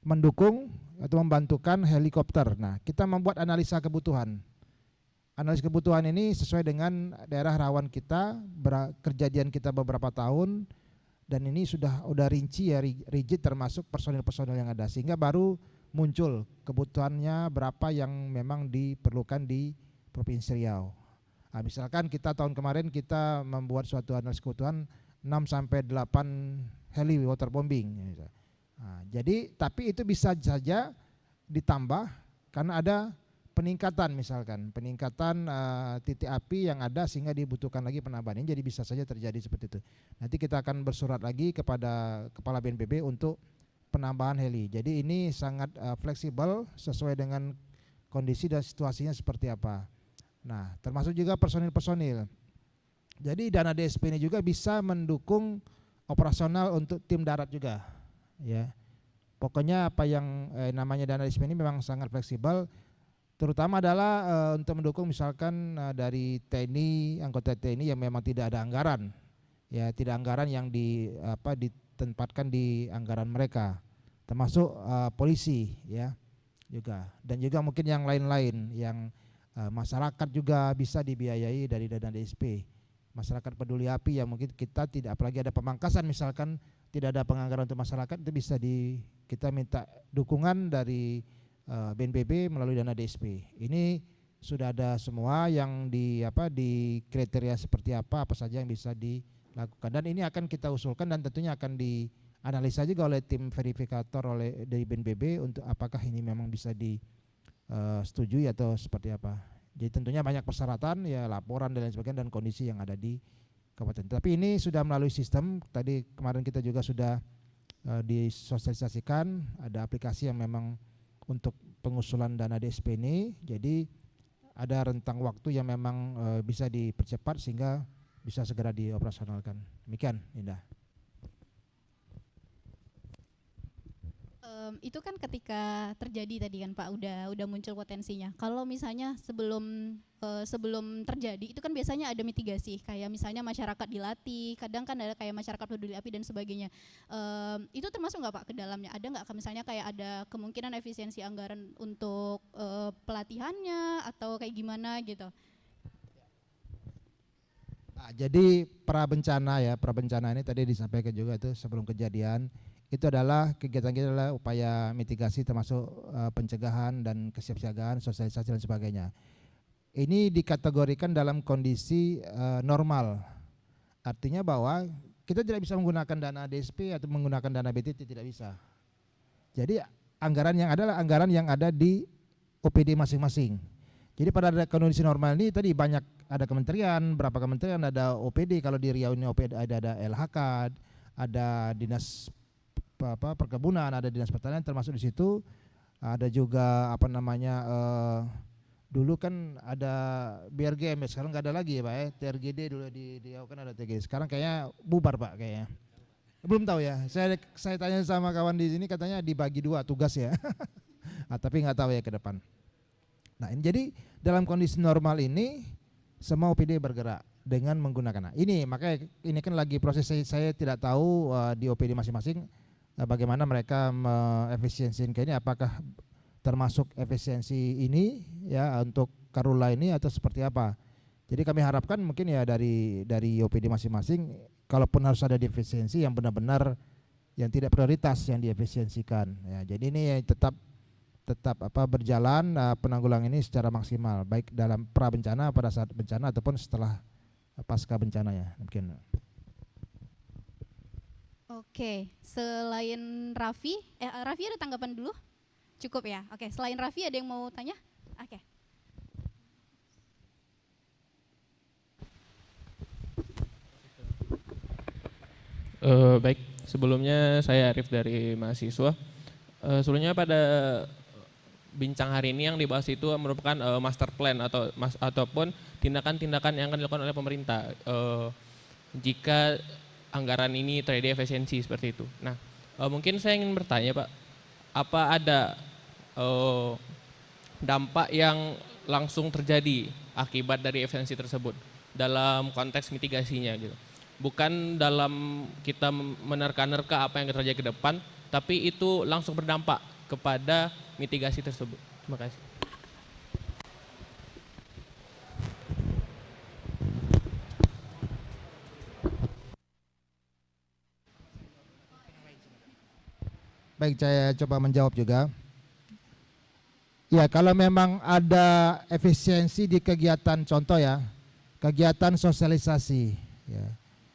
mendukung atau membantukan helikopter. Nah, kita membuat analisa kebutuhan. Analisa kebutuhan ini sesuai dengan daerah rawan kita, kejadian kita beberapa tahun, dan ini sudah rinci ya, rigid termasuk personil-personil yang ada, sehingga baru muncul kebutuhannya berapa yang memang diperlukan di Provinsi Riau. Nah, misalkan kita tahun kemarin kita membuat suatu analisis kebutuhan 6-8 heli waterbombing. Nah, jadi tapi itu bisa saja ditambah karena ada peningkatan misalkan, peningkatan titik api yang ada sehingga dibutuhkan lagi penambahan. Ini jadi bisa saja terjadi seperti itu. Nanti kita akan bersurat lagi kepada Kepala BNPB untuk penambahan heli. Jadi ini sangat fleksibel sesuai dengan kondisi dan situasinya seperti apa. Nah, termasuk juga personil-personil. Jadi dana DSP ini juga bisa mendukung operasional untuk tim darat juga, ya. Pokoknya apa yang namanya dana DSP ini memang sangat fleksibel, terutama adalah untuk mendukung misalkan dari TNI, anggota TNI yang memang tidak ada anggaran, ya, tidak anggaran yang ditempatkan di anggaran mereka, termasuk polisi, ya, juga, dan juga mungkin yang lain-lain yang masyarakat juga bisa dibiayai dari dana DSP. Masyarakat peduli api yang mungkin kita tidak, apalagi ada pemangkasan misalkan tidak ada penganggaran untuk masyarakat, itu bisa kita minta dukungan dari BNPB melalui dana DSP. Ini sudah ada semua yang di kriteria seperti apa saja yang bisa dilakukan, dan ini akan kita usulkan dan tentunya akan dianalisa juga oleh tim verifikator dari BNPB untuk apakah ini memang bisa disetujui atau seperti apa. Jadi tentunya banyak persyaratan, ya, laporan dan lain sebagainya, dan kondisi yang ada di kabupaten. Tapi ini sudah melalui sistem. Tadi kemarin kita juga sudah disosialisasikan, ada aplikasi yang memang untuk pengusulan dana DSP ini. Jadi ada rentang waktu yang memang bisa dipercepat sehingga bisa segera dioperasionalkan. Demikian, Indah. Itu kan ketika terjadi tadi kan Pak, udah muncul potensinya. Kalau misalnya sebelum terjadi itu kan biasanya ada mitigasi, kayak misalnya masyarakat dilatih, kadang kan ada kayak masyarakat peduli api dan sebagainya. Itu termasuk nggak Pak ke dalamnya? Ada nggak misalnya kayak ada kemungkinan efisiensi anggaran untuk pelatihannya atau kayak gimana gitu? Nah, jadi prabencana ini tadi disampaikan juga itu sebelum kejadian. Itu adalah kegiatan kita adalah upaya mitigasi termasuk pencegahan dan kesiapsiagaan, sosialisasi dan sebagainya. Ini dikategorikan dalam kondisi normal. Artinya bahwa kita tidak bisa menggunakan dana DSP atau menggunakan dana BTT, tidak bisa. Jadi anggaran yang ada adalah anggaran yang ada di OPD masing-masing. Jadi pada kondisi normal ini tadi banyak, ada kementerian, berapa kementerian, ada OPD, kalau di Riau ini OPD ada LHK, ada dinas perkebunan, ada dinas pertanian termasuk di situ, ada juga dulu kan ada BRGM, sekarang nggak ada lagi ya Pak, TRGD dulu di kan ada TRGD, sekarang kayaknya bubar Pak kayaknya, belum tahu ya, saya tanya sama kawan di sini katanya dibagi 2 tugas ya. Tapi nggak tahu ya ke depan. Nah ini jadi dalam kondisi normal ini semua OPD bergerak dengan menggunakan, nah ini makanya ini kan lagi proses, saya tidak tahu di OPD masing-masing bagaimana mereka mengefisiensikan ini, apakah termasuk efisiensi ini ya untuk Karula ini atau seperti apa. Jadi kami harapkan mungkin ya dari OPD masing-masing, kalaupun harus ada efisiensi yang benar-benar yang tidak prioritas yang diefisiensikan ya. Jadi ini tetap berjalan penanggulangan ini secara maksimal, baik dalam pra bencana, pada saat bencana ataupun setelah pasca bencana ya. Mungkin. Oke, selain Raffi ada tanggapan dulu? Cukup ya? Oke, selain Raffi ada yang mau tanya? Oke. Baik, sebelumnya saya Arif dari mahasiswa. Sebelumnya pada bincang hari ini yang dibahas itu merupakan master plan ataupun tindakan-tindakan yang akan dilakukan oleh pemerintah jika anggaran ini terjadi efisiensi seperti itu. Nah, mungkin saya ingin bertanya Pak, apa ada dampak yang langsung terjadi akibat dari efisiensi tersebut dalam konteks mitigasinya gitu? Bukan dalam kita menerka-nerka apa yang terjadi ke depan, tapi itu langsung berdampak kepada mitigasi tersebut. Terima kasih. Baik, saya coba menjawab juga. Ya, kalau memang ada efisiensi di kegiatan, contoh ya, kegiatan sosialisasi. Ya.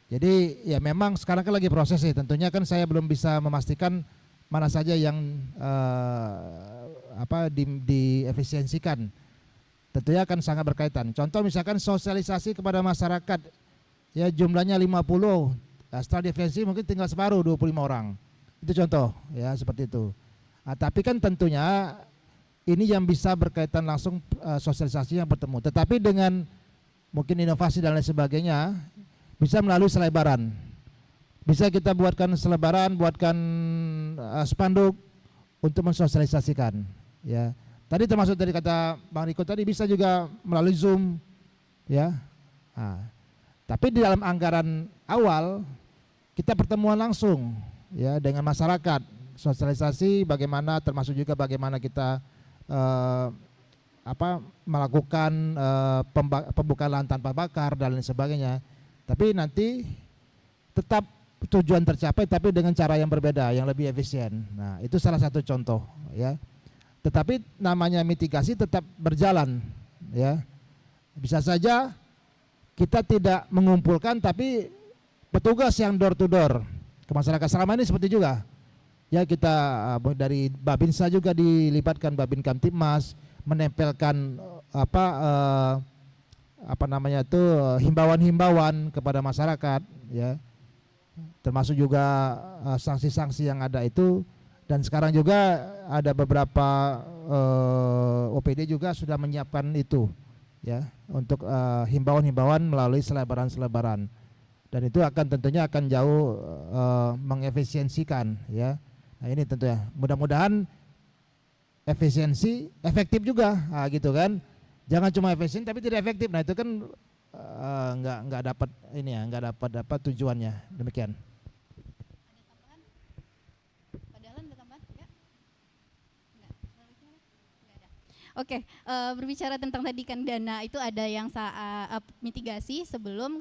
Jadi ya memang sekarang kan lagi proses sih. Tentunya kan saya belum bisa memastikan mana saja yang diefisiensikan. tentunya akan sangat berkaitan. Contoh misalkan sosialisasi kepada masyarakat, ya jumlahnya 50, setelah defensi mungkin tinggal separuh 25 orang. Itu contoh ya seperti itu. Nah, tapi kan tentunya ini yang bisa berkaitan langsung sosialisasi yang bertemu. Tetapi dengan mungkin inovasi dan lain sebagainya bisa melalui selebaran. Bisa kita buatkan selebaran, buatkan spanduk untuk mensosialisasikan. Ya, tadi termasuk dari kata Bang Riko tadi bisa juga melalui Zoom, ya. Nah, tapi di dalam anggaran awal kita pertemuan langsung, ya, dengan masyarakat, sosialisasi bagaimana, termasuk juga bagaimana kita melakukan pembukaan lahan tanpa bakar dan lain sebagainya. Tapi nanti tetap tujuan tercapai tapi dengan cara yang berbeda, yang lebih efisien. Nah, itu salah satu contoh, ya. Tetapi namanya mitigasi tetap berjalan, ya. Bisa saja kita tidak mengumpulkan tapi petugas yang door to door ke masyarakat selama ini seperti juga. Ya, kita dari Babinsa juga dilibatkan, Babin Kamtibmas menempelkan himbauan-himbauan kepada masyarakat, ya. Termasuk juga sanksi-sanksi yang ada itu, dan sekarang juga ada beberapa OPD juga sudah menyiapkan itu, ya, untuk himbauan-himbauan melalui selebaran-selebaran, dan itu tentunya akan jauh mengefisiensikan, ya. Nah, ini tentunya mudah-mudahan efisiensi, efektif juga, gitu kan. Jangan cuma efisien tapi tidak efektif. Nah, itu kan nggak dapat ini ya, nggak dapat tujuannya. Demikian. Oke, berbicara tentang tadi kan dana itu ada yang mitigasi sebelum,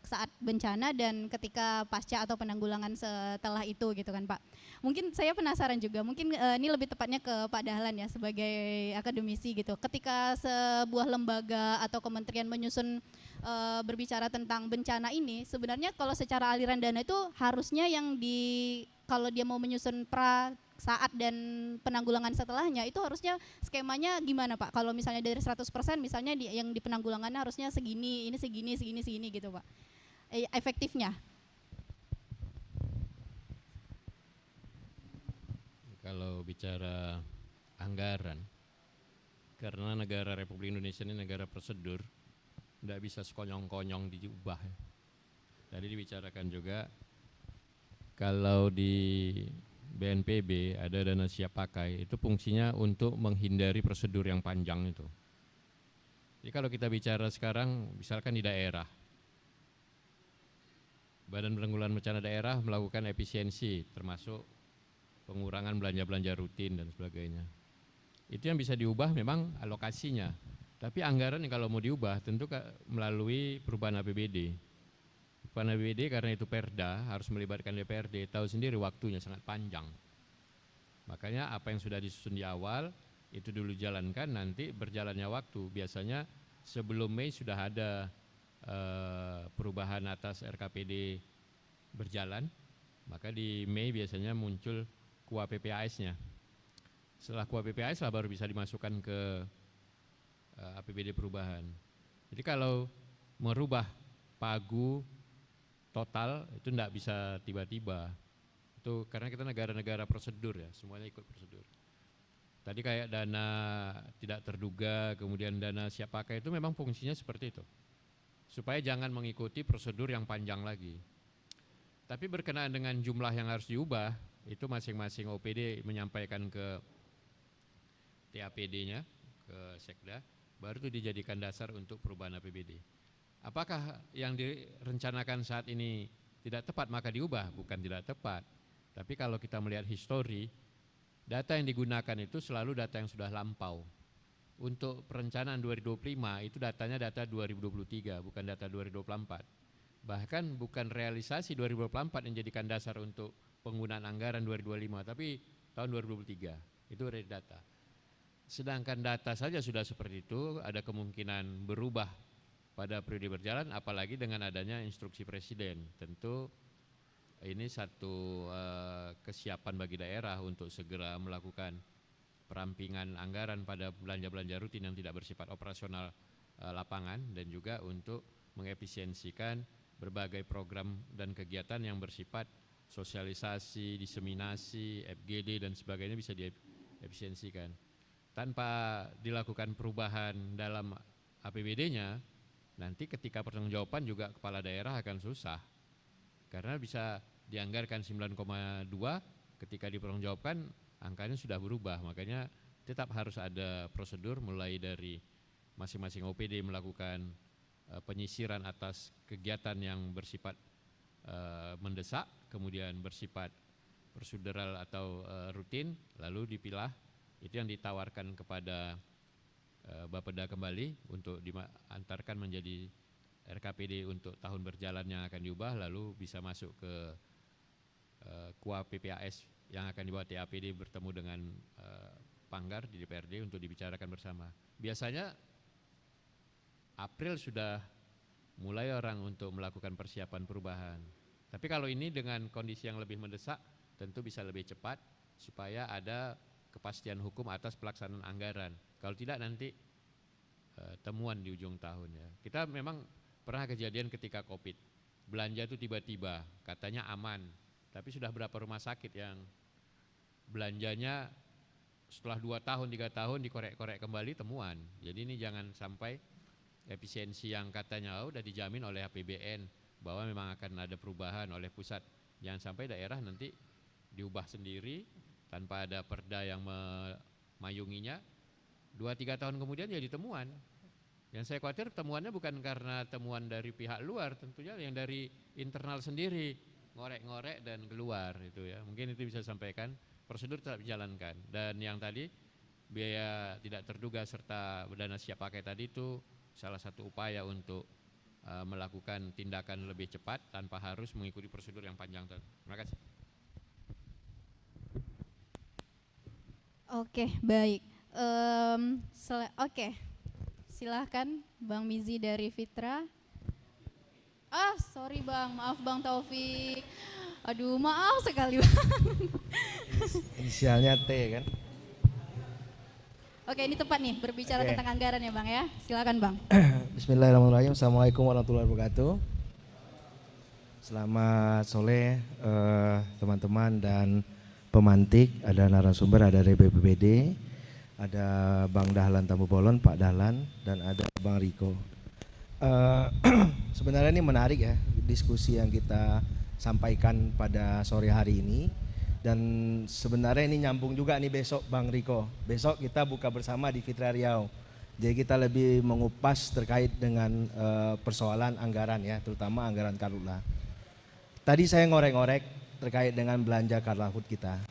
saat bencana, dan ketika pasca atau penanggulangan setelah itu gitu kan Pak. Mungkin saya penasaran juga, mungkin ini lebih tepatnya ke Pak Dahlan ya sebagai akademisi gitu. Ketika sebuah lembaga atau kementerian menyusun berbicara tentang bencana ini, sebenarnya kalau secara aliran dana itu harusnya kalau dia mau menyusun saat dan penanggulangan setelahnya itu harusnya skemanya gimana Pak? Kalau misalnya dari 100% misalnya yang di penanggulangannya harusnya segini, ini segini gitu Pak. Efektifnya. Kalau bicara anggaran, karena negara Republik Indonesia ini negara prosedur, tidak bisa sekonyong-konyong diubah. Tadi dibicarakan juga kalau di BNPB ada dana siap pakai, itu fungsinya untuk menghindari prosedur yang panjang itu. Jadi kalau kita bicara sekarang, misalkan di daerah, Badan Penanggulangan Bencana Daerah melakukan efisiensi, termasuk pengurangan belanja-belanja rutin dan sebagainya. Itu yang bisa diubah memang alokasinya. Tapi anggaran yang kalau mau diubah tentu melalui perubahan APBD. Perubahan APBD karena itu perda harus melibatkan DPRD, tahu sendiri waktunya sangat panjang. Makanya apa yang sudah disusun di awal itu dulu jalankan, nanti berjalannya waktu. Biasanya sebelum Mei sudah ada perubahan atas RKPD berjalan, maka di Mei biasanya muncul KUA PPAS-nya. Setelah KUA PPAS lah baru bisa dimasukkan ke APBD perubahan. Jadi kalau merubah pagu total itu tidak bisa tiba-tiba. Itu karena kita negara-negara prosedur ya, semuanya ikut prosedur. Tadi kayak dana tidak terduga, kemudian dana siap pakai itu memang fungsinya seperti itu. Supaya jangan mengikuti prosedur yang panjang lagi. Tapi berkenaan dengan jumlah yang harus diubah, itu masing-masing OPD menyampaikan ke TAPD-nya, ke Sekda, baru itu dijadikan dasar untuk perubahan APBD. Apakah yang direncanakan saat ini tidak tepat maka diubah? Bukan tidak tepat. Tapi kalau kita melihat histori, data yang digunakan itu selalu data yang sudah lampau. Untuk perencanaan 2025 itu datanya data 2023, bukan data 2024. Bahkan bukan realisasi 2024 yang dijadikan dasar untuk penggunaan anggaran 2025, tapi tahun 2023, itu dari data. Sedangkan data saja sudah seperti itu, ada kemungkinan berubah pada periode berjalan, apalagi dengan adanya instruksi Presiden. Tentu ini satu kesiapan bagi daerah untuk segera melakukan perampingan anggaran pada belanja-belanja rutin yang tidak bersifat operasional lapangan, dan juga untuk mengefisiensikan berbagai program dan kegiatan yang bersifat sosialisasi, diseminasi, FGD dan sebagainya bisa diefisiensikan. Tanpa dilakukan perubahan dalam APBD-nya, nanti ketika pertanggungjawaban juga kepala daerah akan susah. Karena bisa dianggarkan 9,2, ketika dipertanggungjawabkan angkanya sudah berubah. Makanya tetap harus ada prosedur mulai dari masing-masing OPD melakukan penyisiran atas kegiatan yang bersifat mendesak, kemudian bersifat prosedural atau rutin, lalu dipilah. Itu yang ditawarkan kepada Bapeda kembali untuk diantarkan menjadi RKPD untuk tahun berjalan yang akan diubah, lalu bisa masuk ke KUA PPAS yang akan dibawa TAPD bertemu dengan Panggar di DPRD untuk dibicarakan bersama. Biasanya April sudah mulai orang untuk melakukan persiapan perubahan. Tapi kalau ini dengan kondisi yang lebih mendesak, tentu bisa lebih cepat supaya ada kepastian hukum atas pelaksanaan anggaran. Kalau tidak nanti temuan di ujung tahun ya. Kita memang pernah kejadian ketika COVID, belanja itu tiba-tiba katanya aman, tapi sudah berapa rumah sakit yang belanjanya setelah 2 tahun, 3 tahun dikorek-korek kembali temuan. Jadi ini jangan sampai efisiensi yang katanya udah dijamin oleh APBN bahwa memang akan ada perubahan oleh pusat, jangan sampai daerah nanti diubah sendiri tanpa ada perda yang memayunginya. 2-3 tahun kemudian jadi temuan. Yang saya khawatir temuannya bukan karena temuan dari pihak luar, tentunya yang dari internal sendiri, ngorek-ngorek dan keluar itu ya. Mungkin itu bisa sampaikan, prosedur tetap dijalankan. Dan yang tadi biaya tidak terduga serta dana siap pakai tadi itu salah satu upaya untuk melakukan tindakan lebih cepat tanpa harus mengikuti prosedur yang panjang. Terima kasih. Oke, baik. Oke, silahkan Bang Mizi dari Fitra. Sorry Bang, maaf Bang Taufik. Aduh, maaf sekali Bang. Inisialnya T kan? Oke, ini tepat nih berbicara tentang anggaran ya Bang ya. Silakan Bang. Bismillahirrahmanirrahim. Assalamualaikum warahmatullahi wabarakatuh. Selamat sore teman-teman dan pemantik. Ada narasumber, ada dari BPBD, ada Bang Dahlan Tambu Bolon, Pak Dahlan, dan ada Bang Riko. Sebenarnya ini menarik ya diskusi yang kita sampaikan pada sore hari ini. Dan sebenarnya ini nyambung juga nih besok Bang Riko. Besok kita buka bersama di Fitra Riau. Jadi kita lebih mengupas terkait dengan persoalan anggaran ya, terutama anggaran Karhutla. Tadi saya ngorek-ngorek terkait dengan belanja Karhut kita.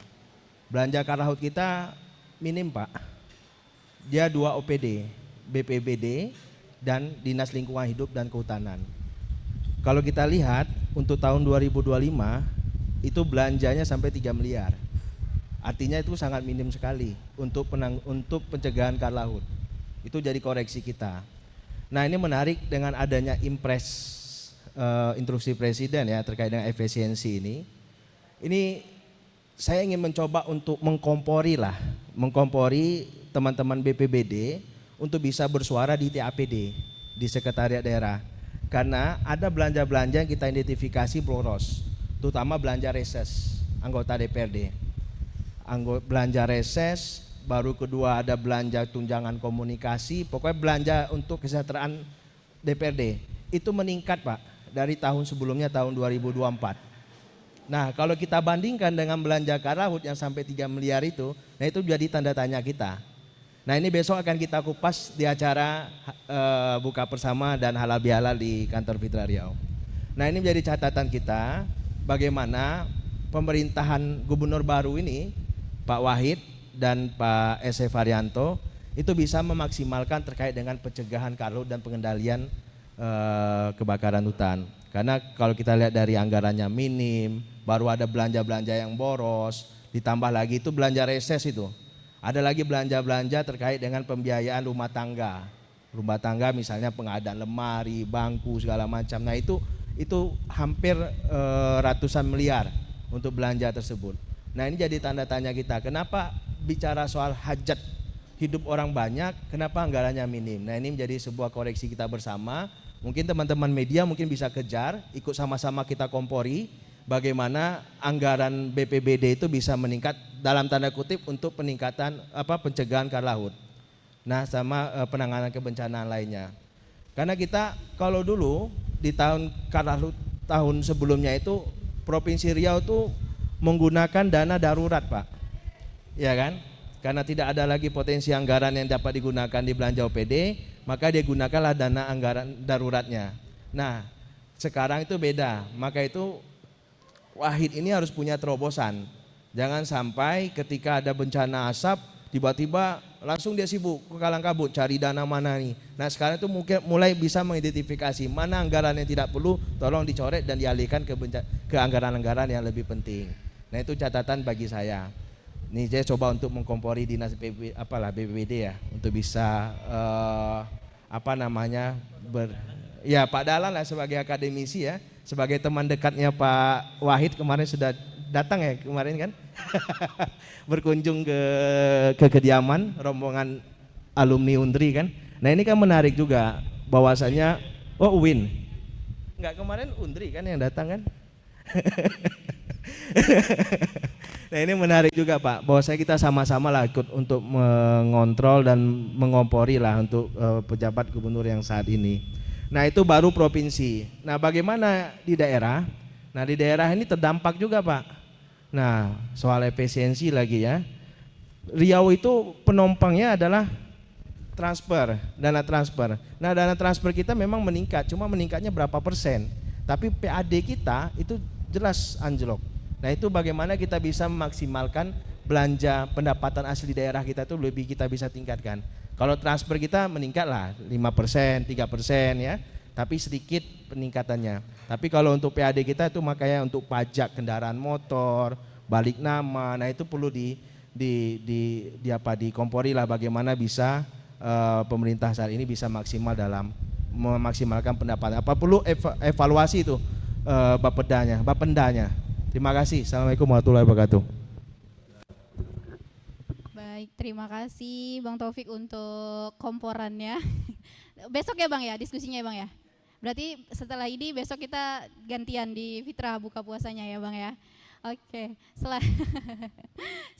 Belanja Karhut kita minim Pak. Dia 2 OPD, BPBD dan Dinas Lingkungan Hidup dan Kehutanan. Kalau kita lihat untuk tahun 2025 itu belanjanya sampai 3 miliar. Artinya itu sangat minim sekali untuk pencegahan Karhut. Itu jadi koreksi kita. Nah ini menarik dengan adanya impres instruksi presiden ya terkait dengan efisiensi ini. Ini saya ingin mencoba untuk mengkompori teman-teman BPBD untuk bisa bersuara di TAPD, di Sekretariat Daerah. Karena ada belanja-belanja yang kita identifikasi boros, terutama belanja reses anggota DPRD. Belanja reses, baru kedua ada belanja tunjangan komunikasi, pokoknya belanja untuk kesejahteraan DPRD. Itu meningkat Pak dari tahun sebelumnya tahun 2024. Nah kalau kita bandingkan dengan belanja Karhut yang sampai 3 miliar itu, nah itu jadi tanda tanya kita. Nah ini besok akan kita kupas di acara buka bersama dan halal bihalal di kantor Fitra Riau. Nah ini menjadi catatan kita bagaimana pemerintahan gubernur baru ini Pak Wahid dan Pak S.E. Faryanto itu bisa memaksimalkan terkait dengan pencegahan Karhut dan pengendalian kebakaran hutan. Karena kalau kita lihat dari anggarannya minim, baru ada belanja-belanja yang boros, ditambah lagi itu belanja reses itu. Ada lagi belanja-belanja terkait dengan pembiayaan rumah tangga. Rumah tangga misalnya pengadaan lemari, bangku segala macam. Nah itu hampir ratusan miliar untuk belanja tersebut. Nah ini jadi tanda tanya kita, kenapa bicara soal hajat hidup orang banyak, kenapa anggarannya minim? Nah ini menjadi sebuah koreksi kita bersama. Mungkin teman-teman media mungkin bisa kejar, ikut sama-sama kita kompori bagaimana anggaran BPBD itu bisa meningkat dalam tanda kutip untuk peningkatan pencegahan karhutla. Nah sama penanganan kebencanaan lainnya. Karena kita kalau dulu di tahun karhutla tahun sebelumnya itu Provinsi Riau itu menggunakan dana darurat, Pak. Ya kan? Karena tidak ada lagi potensi anggaran yang dapat digunakan di belanja OPD, maka dia gunakanlah dana anggaran daruratnya. Nah, sekarang itu beda. Maka itu Wahid ini harus punya terobosan. Jangan sampai ketika ada bencana asap, tiba-tiba langsung dia sibuk ke kalang kabut cari dana mana nih. Nah, sekarang itu mungkin mulai bisa mengidentifikasi mana anggaran yang tidak perlu, tolong dicoret dan dialihkan ke anggaran-anggaran yang lebih penting. Nah, itu catatan bagi saya. Nih saya coba untuk mengkompori dinas BPBD ya untuk bisa ya Pak Dahlan lah sebagai akademisi ya, sebagai teman dekatnya Pak Wahid kemarin sudah datang ya kemarin kan berkunjung ke kediaman rombongan alumni Undri kan. Nah ini kan menarik juga bahwasanya UIN enggak kemarin Undri kan yang datang kan. Nah ini menarik juga Pak, bahwasanya kita sama-sama lah ikut untuk mengontrol dan mengompori lah untuk pejabat gubernur yang saat ini. Nah itu baru provinsi. Nah bagaimana di daerah? Nah di daerah ini terdampak juga Pak. Nah soal efisiensi lagi ya. Riau itu penompangnya adalah transfer, dana transfer. Nah dana transfer kita memang meningkat, cuma meningkatnya berapa persen. Tapi PAD kita itu jelas anjlok. Nah itu bagaimana kita bisa memaksimalkan belanja pendapatan asli daerah kita itu lebih kita bisa tingkatkan. Kalau transfer kita meningkat lah 5%, 3% ya, tapi sedikit peningkatannya. Tapi kalau untuk PAD kita itu makanya untuk pajak kendaraan motor, balik nama, nah itu perlu dikompori lah bagaimana bisa pemerintah saat ini bisa maksimal dalam memaksimalkan pendapatan. Apa perlu evaluasi itu Bapendanya. Terima kasih. Assalamualaikum warahmatullahi wabarakatuh. Baik, terima kasih Bang Taufik untuk komporannya. Besok ya Bang ya diskusinya ya Bang ya. Berarti setelah ini besok kita gantian di fitrah buka puasanya ya Bang ya. Oke,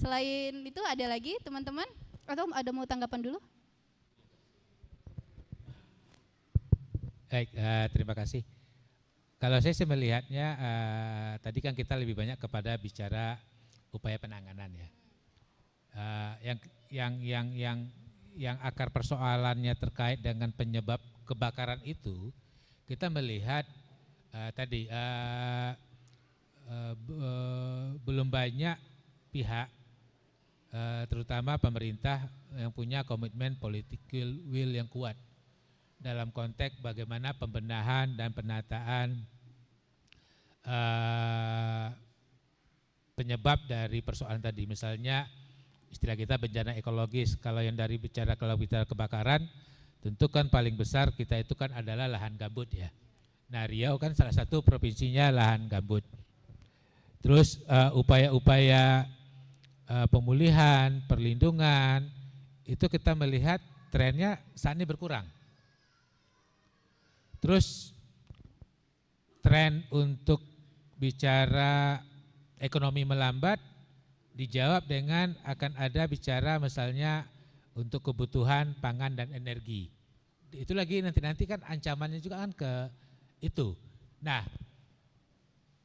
selain itu ada lagi teman-teman atau ada mau tanggapan dulu? Baik, terima kasih. Kalau saya sih melihatnya tadi kan kita lebih banyak kepada bicara upaya penanganan ya. Yang akar persoalannya terkait dengan penyebab kebakaran itu kita melihat belum banyak pihak terutama pemerintah yang punya komitmen political will yang kuat dalam konteks bagaimana pembenahan dan penataan penyebab dari persoalan tadi. Misalnya istilah kita bencana ekologis, kalau bicara kebakaran, tentu kan paling besar kita itu kan adalah lahan gambut ya. Nah Riau kan salah satu provinsinya lahan gambut. Terus upaya-upaya pemulihan, perlindungan, itu kita melihat trennya saat ini berkurang. Terus tren untuk bicara ekonomi melambat dijawab dengan akan ada bicara misalnya untuk kebutuhan pangan dan energi. Itu lagi nanti kan ancamannya juga kan ke itu. Nah,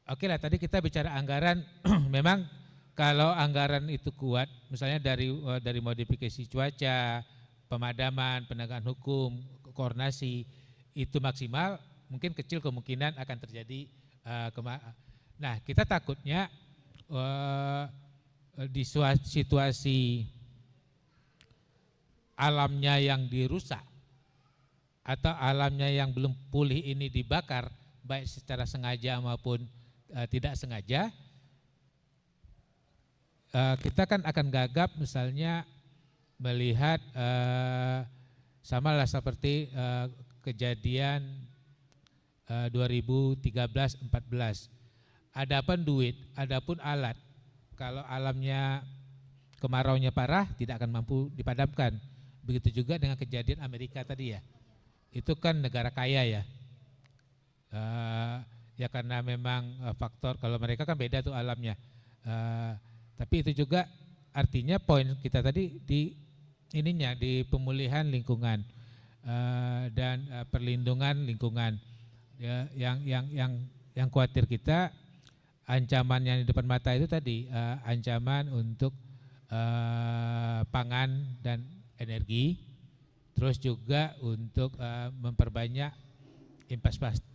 oke lah tadi kita bicara anggaran memang kalau anggaran itu kuat misalnya dari modifikasi cuaca, pemadaman, penegakan hukum, koordinasi itu maksimal, mungkin kecil kemungkinan akan terjadi nah kita takutnya di situasi alamnya yang dirusak atau alamnya yang belum pulih ini dibakar baik secara sengaja maupun tidak sengaja, kita kan akan gagap misalnya melihat sama lah seperti kejadian 2013-14. Adapun duit, adapun alat. Kalau kemaraunya parah tidak akan mampu dipadamkan. Begitu juga dengan kejadian Amerika tadi ya. Itu kan negara kaya ya. Ya karena memang faktor kalau mereka kan beda tuh alamnya. Tapi itu juga artinya poin kita tadi di ininya di pemulihan lingkungan dan perlindungan lingkungan. Ya, yang khawatir kita ancaman yang di depan mata itu tadi ancaman untuk pangan dan energi, terus juga untuk memperbanyak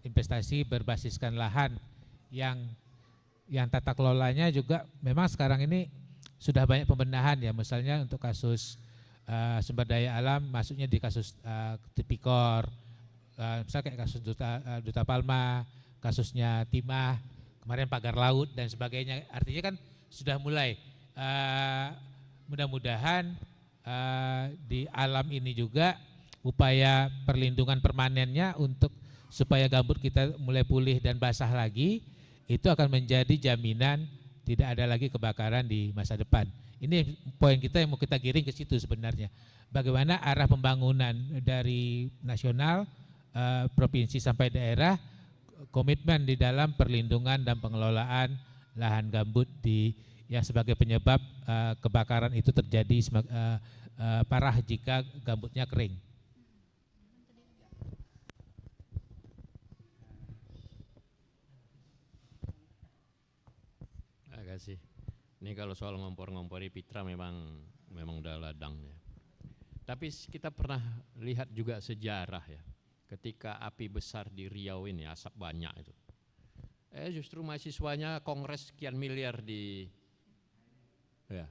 investasi berbasiskan lahan yang tata kelolanya juga memang sekarang ini sudah banyak pembenahan ya, misalnya untuk kasus sumber daya alam masuknya di kasus tipikor, misalnya kayak kasus Duta Palma, kasusnya Timah, kemarin pagar laut dan sebagainya. Artinya kan sudah mulai mudah-mudahan di alam ini juga upaya perlindungan permanennya untuk supaya gambut kita mulai pulih dan basah lagi, itu akan menjadi jaminan tidak ada lagi kebakaran di masa depan. Ini poin kita yang mau kita giring ke situ sebenarnya. Bagaimana arah pembangunan dari nasional, provinsi sampai daerah, komitmen di dalam perlindungan dan pengelolaan lahan gambut yang sebagai penyebab kebakaran itu terjadi parah jika gambutnya kering. Terima kasih. Ini kalau soal ngompor-ngompori Pitra memang udah ladang ya. Tapi kita pernah lihat juga sejarah ya. Ketika api besar di Riau ini, asap banyak itu. Justru mahasiswanya kongres sekian miliar di ya.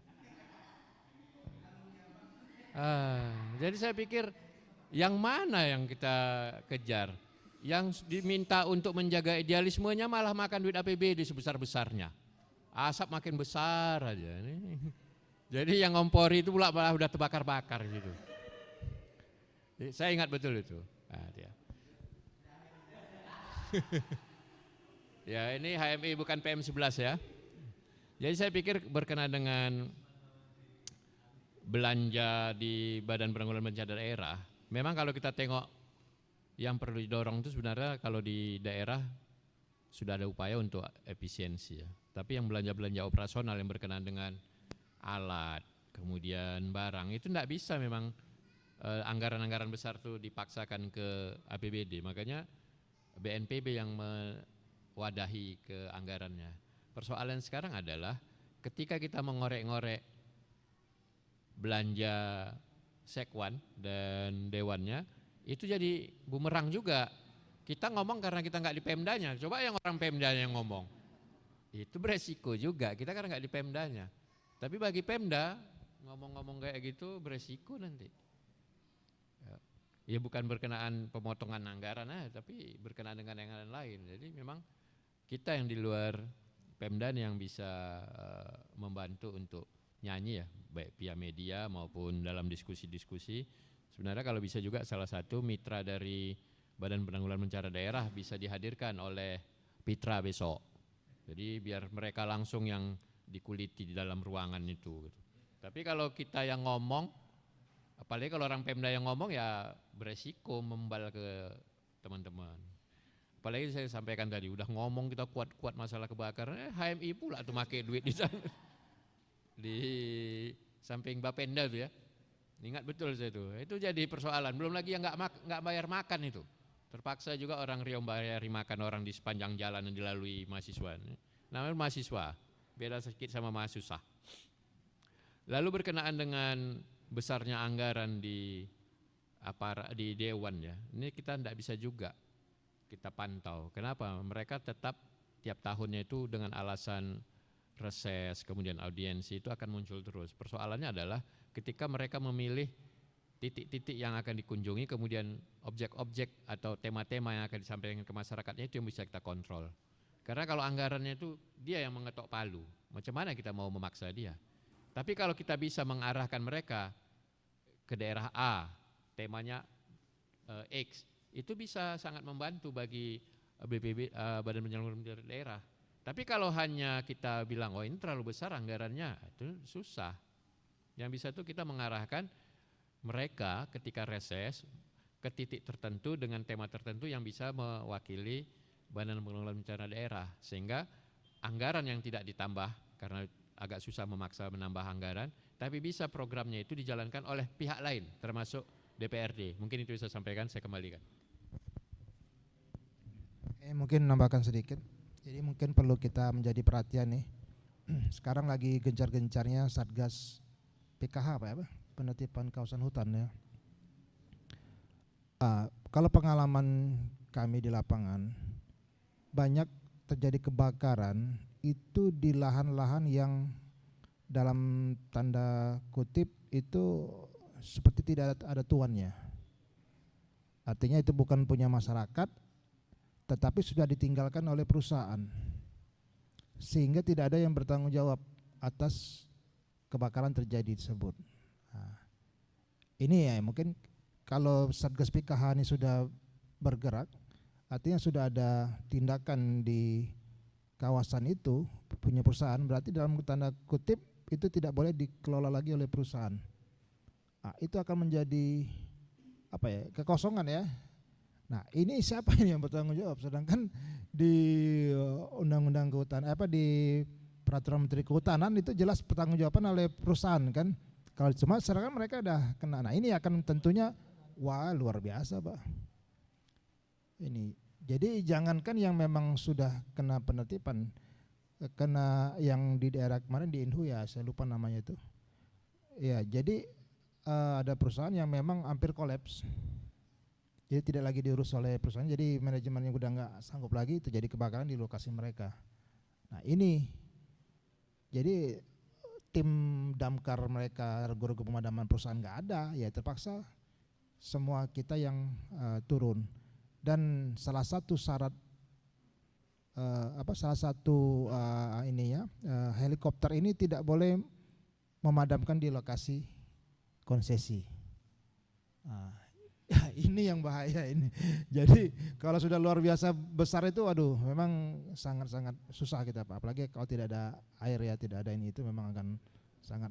Jadi saya pikir yang mana yang kita kejar? Yang diminta untuk menjaga idealismenya malah makan duit APBD sebesar-besarnya. Asap makin besar aja nih. Jadi yang ngompori itu pula malah udah terbakar-bakar gitu. Saya ingat betul itu. Dia. Ya ini HMI bukan PM11 ya. Jadi saya pikir berkenaan dengan belanja di Badan Penanggulangan Bencana Daerah, memang kalau kita tengok yang perlu didorong itu sebenarnya kalau di daerah sudah ada upaya untuk efisiensi ya. Tapi yang belanja-belanja operasional yang berkenaan dengan alat, kemudian barang itu tidak bisa memang anggaran-anggaran besar itu dipaksakan ke APBD. Makanya BNPB yang mewadahi ke anggarannya. Persoalan sekarang adalah ketika kita mengorek-ngorek belanja sekwan dan dewannya, itu jadi bumerang juga. Kita ngomong karena kita nggak di Pemdanya. Coba yang orang Pemdanya yang ngomong, itu beresiko juga. Kita kan nggak di Pemdanya. Tapi bagi Pemda ngomong-ngomong kayak gitu beresiko nanti. Ya bukan berkenaan pemotongan anggaran tapi berkenaan dengan yang lain. Jadi memang kita yang di luar Pemda yang bisa membantu untuk nyanyi ya, baik via media maupun dalam diskusi-diskusi. Sebenarnya kalau bisa juga salah satu mitra dari Badan Penanggulangan Bencana Daerah bisa dihadirkan oleh Pitra besok. Jadi biar mereka langsung yang dikuliti di dalam ruangan itu. Tapi kalau kita yang ngomong, apalagi kalau orang Pemda yang ngomong ya beresiko membal ke teman-teman. Apalagi saya sampaikan tadi, udah ngomong kita kuat-kuat masalah kebakaran, HMI pula tuh pakai duit di sana. Di samping Bapenda tuh ya. Ingat betul saya tuh. Itu jadi persoalan. Belum lagi yang nggak bayar makan itu. Terpaksa juga orang Riau bayari makan orang di sepanjang jalan yang dilalui mahasiswa. Namanya mahasiswa, beda sedikit sama mahasiswa. Lalu berkenaan dengan besarnya anggaran di dewan ya. Ini kita tidak bisa juga kita pantau. Kenapa? Mereka tetap tiap tahunnya itu dengan alasan reses, kemudian audiensi itu akan muncul terus. Persoalannya adalah ketika mereka memilih titik-titik yang akan dikunjungi, kemudian objek-objek atau tema-tema yang akan disampaikan ke masyarakatnya itu yang bisa kita kontrol. Karena kalau anggarannya itu dia yang mengetok palu, macam mana kita mau memaksa dia? Tapi kalau kita bisa mengarahkan mereka ke daerah A, temanya X, itu bisa sangat membantu bagi BPB, Badan Penanggulangan Bencana Daerah. Tapi kalau hanya kita bilang, oh ini terlalu besar anggarannya, itu susah. Yang bisa itu kita mengarahkan mereka ketika reses ke titik tertentu dengan tema tertentu yang bisa mewakili Badan Penanggulangan Bencana Daerah, sehingga anggaran yang tidak ditambah karena agak susah memaksa menambah anggaran, tapi bisa programnya itu dijalankan oleh pihak lain termasuk DPRD. Mungkin itu bisa sampaikan, saya kembalikan. Mungkin nambahkan sedikit. Jadi mungkin perlu kita menjadi perhatian nih. Sekarang lagi gencar-gencarnya Satgas PKH Pak, penertiban kawasan hutan ya. Kalau pengalaman kami di lapangan, banyak terjadi kebakaran itu di lahan-lahan yang dalam tanda kutip itu seperti tidak ada tuannya. Artinya itu bukan punya masyarakat, tetapi sudah ditinggalkan oleh perusahaan, sehingga tidak ada yang bertanggung jawab atas kebakaran terjadi tersebut. Nah, ini ya mungkin kalau Satgas PKH ini sudah bergerak, artinya sudah ada tindakan di kawasan itu punya perusahaan, berarti dalam tanda kutip itu tidak boleh dikelola lagi oleh perusahaan. Nah, itu akan menjadi apa ya, kekosongan ya. Nah, ini siapa ini yang bertanggung jawab? Sedangkan di Undang-Undang Kehutanan di Peraturan Menteri Kehutanan itu jelas pertanggungjawaban oleh perusahaan kan. Kalau cuma sedangkan mereka udah kena. Nah, ini akan tentunya wah luar biasa, Pak. Ini. Jadi jangankan yang memang sudah kena penertiban, kena yang di daerah kemarin di Inhu ya, saya lupa namanya itu. Ya, jadi ada perusahaan yang memang hampir kolaps. Jadi tidak lagi diurus oleh perusahaan, jadi manajemennya udah nggak sanggup lagi, terjadi kebakaran di lokasi mereka. Nah ini, jadi tim damkar mereka, regu-regu pemadaman perusahaan nggak ada, ya terpaksa semua kita yang turun. Dan salah satu syarat, helikopter ini tidak boleh memadamkan di lokasi konsesi. Ya, ini yang bahaya ini. Jadi kalau sudah luar biasa besar itu, aduh, memang sangat-sangat susah kita, Pak. Apalagi kalau tidak ada air ya, tidak ada ini, itu memang akan sangat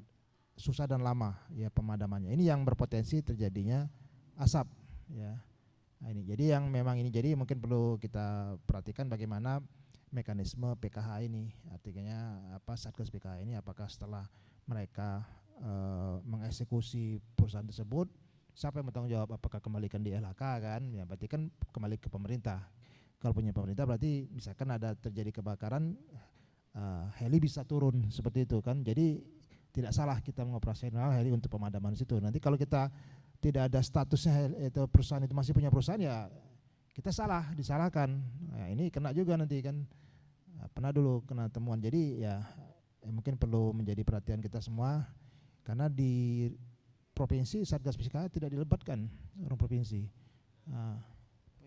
susah dan lama ya pemadamannya. Ini yang berpotensi terjadinya asap ya. Nah, ini jadi yang memang ini, jadi mungkin perlu kita perhatikan bagaimana mekanisme PKH ini. Artinya Satgas PKH ini apakah setelah mereka mengeksekusi perusahaan tersebut, siapa yang bertanggung jawab? Apakah kembalikan di LHK kan? Ya berarti kan kembali ke pemerintah. Kalau punya pemerintah berarti misalkan ada terjadi kebakaran, heli bisa turun seperti itu kan. Jadi tidak salah kita mengoperasional heli untuk pemadaman situ. Nanti kalau kita tidak ada statusnya itu perusahaan itu masih punya perusahaan, ya kita disalahkan. Nah, ini kena juga nanti kan. Pernah dulu kena temuan. Jadi ya mungkin perlu menjadi perhatian kita semua, karena di provinsi Satgas PKH tidak dilebatkan orang provinsi.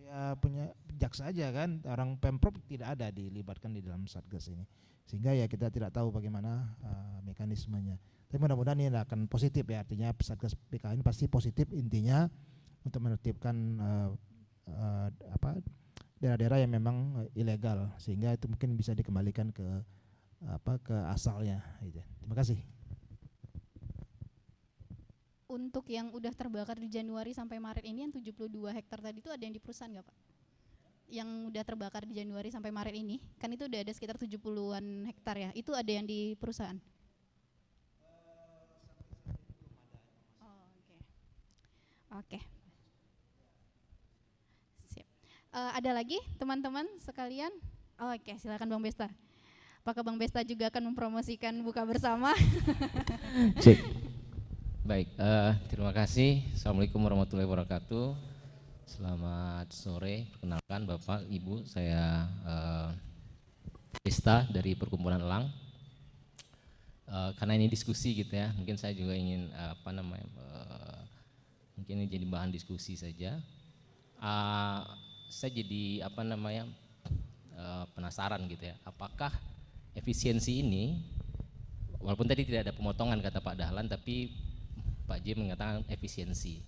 Ya punya jaksa aja kan, orang Pemprov tidak ada dilibatkan di dalam Satgas ini, sehingga ya kita tidak tahu bagaimana mekanismenya. Tapi mudah-mudahan ini akan positif ya, artinya Satgas PKH ini pasti positif intinya untuk menertibkan daerah-daerah yang memang ilegal, sehingga itu mungkin bisa dikembalikan ke asalnya gitu. Terima kasih. Untuk yang udah terbakar di Januari sampai Maret ini yang 72 hektar tadi itu ada yang di perusahaan nggak Pak? Yang udah terbakar di Januari sampai Maret ini, kan itu udah ada sekitar 70-an hektar ya, itu ada yang di perusahaan? Oke. Siap. Ada lagi teman-teman sekalian? Oke, silakan Bang Besta. Apakah Bang Besta juga akan mempromosikan buka bersama? Cek. Baik, terima kasih. Assalamualaikum warahmatullahi wabarakatuh. Selamat sore. Perkenalkan Bapak, Ibu, saya Besta dari Perkumpulan Elang. Karena ini diskusi gitu ya, mungkin saya juga ingin mungkin ini jadi bahan diskusi saja. Saya jadi penasaran gitu ya, apakah efisiensi ini, walaupun tadi tidak ada pemotongan kata Pak Dahlan, tapi Pak J mengatakan efisiensi.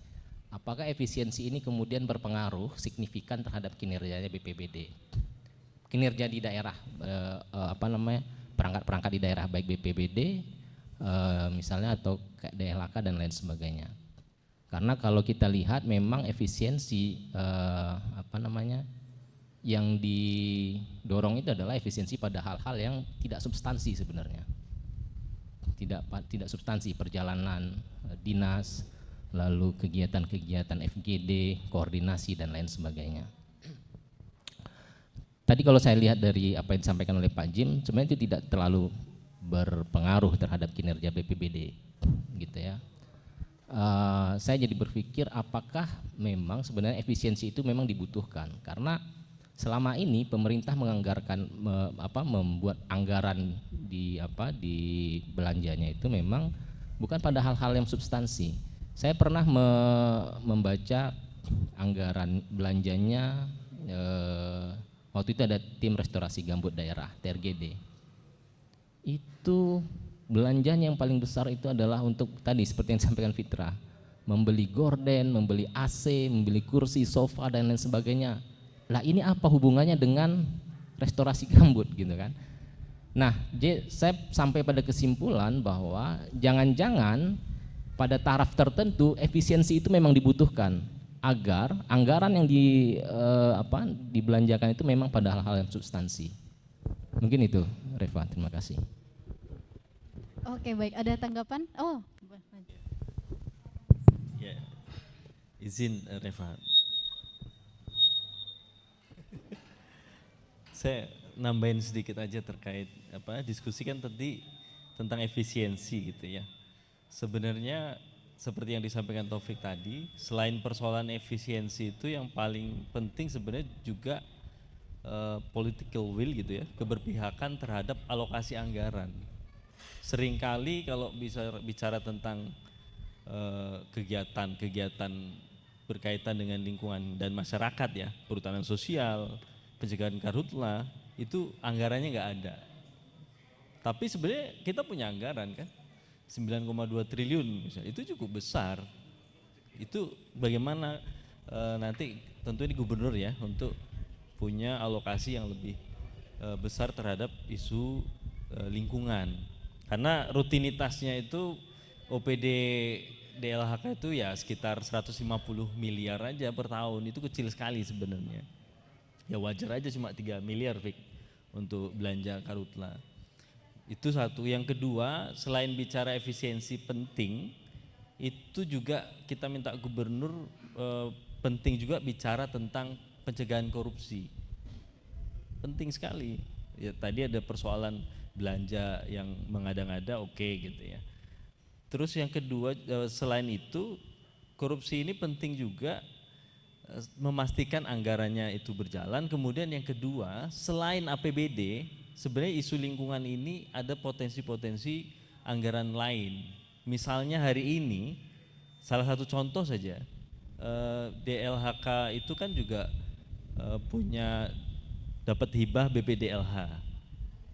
Apakah efisiensi ini kemudian berpengaruh signifikan terhadap kinerjanya BPBD? Kinerja di daerah, perangkat-perangkat di daerah baik BPBD misalnya atau kayak DLHK dan lain sebagainya. Karena kalau kita lihat memang efisiensi yang didorong itu adalah efisiensi pada hal-hal yang tidak substansi sebenarnya. Tidak substansi, perjalanan dinas, lalu kegiatan-kegiatan FGD, koordinasi dan lain sebagainya. Tadi kalau saya lihat dari apa yang disampaikan oleh Pak Jim, sebenarnya itu tidak terlalu berpengaruh terhadap kinerja BPBD, gitu ya. Saya jadi berpikir apakah memang sebenarnya efisiensi itu memang dibutuhkan, karena selama ini pemerintah menganggarkan membuat anggaran di belanjanya itu memang bukan pada hal-hal yang substansi. Saya pernah membaca anggaran belanjanya waktu itu ada tim restorasi gambut daerah TRGD. Itu belanjanya yang paling besar itu adalah untuk tadi seperti yang disampaikan Fitra, membeli gorden, membeli AC, membeli kursi, sofa dan lain sebagainya. Lah ini apa hubungannya dengan restorasi gambut gitu kan? Nah, saya sampai pada kesimpulan bahwa jangan-jangan pada taraf tertentu efisiensi itu memang dibutuhkan agar anggaran yang dibelanjakan itu memang pada hal-hal yang substansi. Mungkin itu, Reva. Terima kasih. Oke, baik. Ada tanggapan? Oh, ya, izin Reva. Saya nambahin sedikit aja terkait diskusi kan tadi tentang efisiensi gitu ya. Sebenarnya seperti yang disampaikan Taufik tadi, selain persoalan efisiensi itu yang paling penting sebenarnya juga political will gitu ya, keberpihakan terhadap alokasi anggaran. Seringkali kalau bisa bicara tentang kegiatan-kegiatan berkaitan dengan lingkungan dan masyarakat ya, perhutanan sosial, pencegahan karhutla, itu anggarannya nggak ada. Tapi sebenarnya kita punya anggaran kan, 9,2 triliun misalnya, itu cukup besar. Itu bagaimana nanti tentu ini gubernur ya untuk punya alokasi yang lebih besar terhadap isu lingkungan. Karena rutinitasnya itu OPD DLHK itu ya sekitar 150 miliar aja per tahun, itu kecil sekali sebenarnya. Ya wajar aja cuma 3 miliar Fik untuk belanja karhutla. Itu satu. Yang kedua, selain bicara efisiensi penting, itu juga kita minta gubernur penting juga bicara tentang pencegahan korupsi. Penting sekali. Ya tadi ada persoalan belanja yang mengada-ngada, oke gitu ya. Terus yang kedua, selain itu korupsi ini penting juga memastikan anggarannya itu berjalan. Kemudian yang kedua, selain APBD, sebenarnya isu lingkungan ini ada potensi-potensi anggaran lain. Misalnya hari ini, salah satu contoh saja, DLHK itu kan juga punya dapat hibah BPDLH.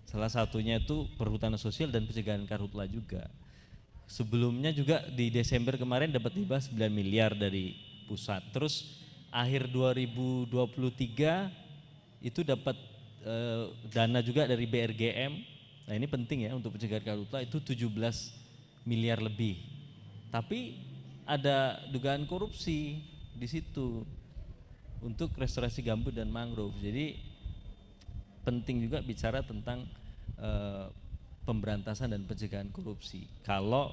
Salah satunya itu perhutanan sosial dan pencegahan karhutla juga. Sebelumnya juga di Desember kemarin dapat hibah 9 miliar dari pusat. Terus akhir 2023 itu dapat dana juga dari BRGM. Nah ini penting ya untuk pencegahan karhutla, itu 17 miliar lebih. Tapi ada dugaan korupsi di situ untuk restorasi gambut dan mangrove. Jadi penting juga bicara tentang pemberantasan dan pencegahan korupsi. Kalau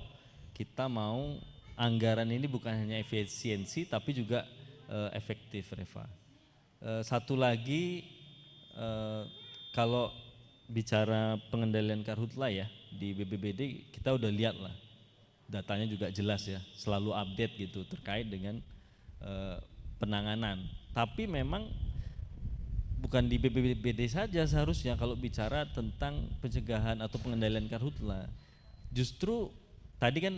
kita mau anggaran ini bukan hanya efisiensi tapi juga efektif, Reva. Satu lagi, kalau bicara pengendalian karhutla ya di BPBD kita udah lihat lah, datanya juga jelas ya, selalu update gitu terkait dengan penanganan. Tapi memang bukan di BPBD saja seharusnya kalau bicara tentang pencegahan atau pengendalian karhutla. Justru tadi kan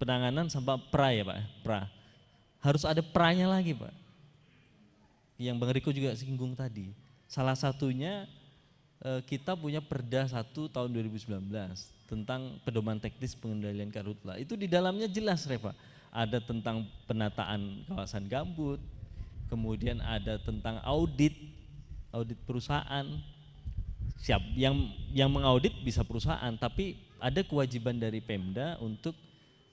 penanganan sama pra ya Pak, pra. Harus ada pranya lagi Pak. Yang Bang Riko juga singgung tadi. Salah satunya kita punya Perda 1 tahun 2019 tentang pedoman teknis pengendalian karhutla. Itu di dalamnya jelas Reva. Ada tentang penataan kawasan gambut, kemudian ada tentang audit perusahaan. Siap, yang mengaudit bisa perusahaan, tapi ada kewajiban dari Pemda untuk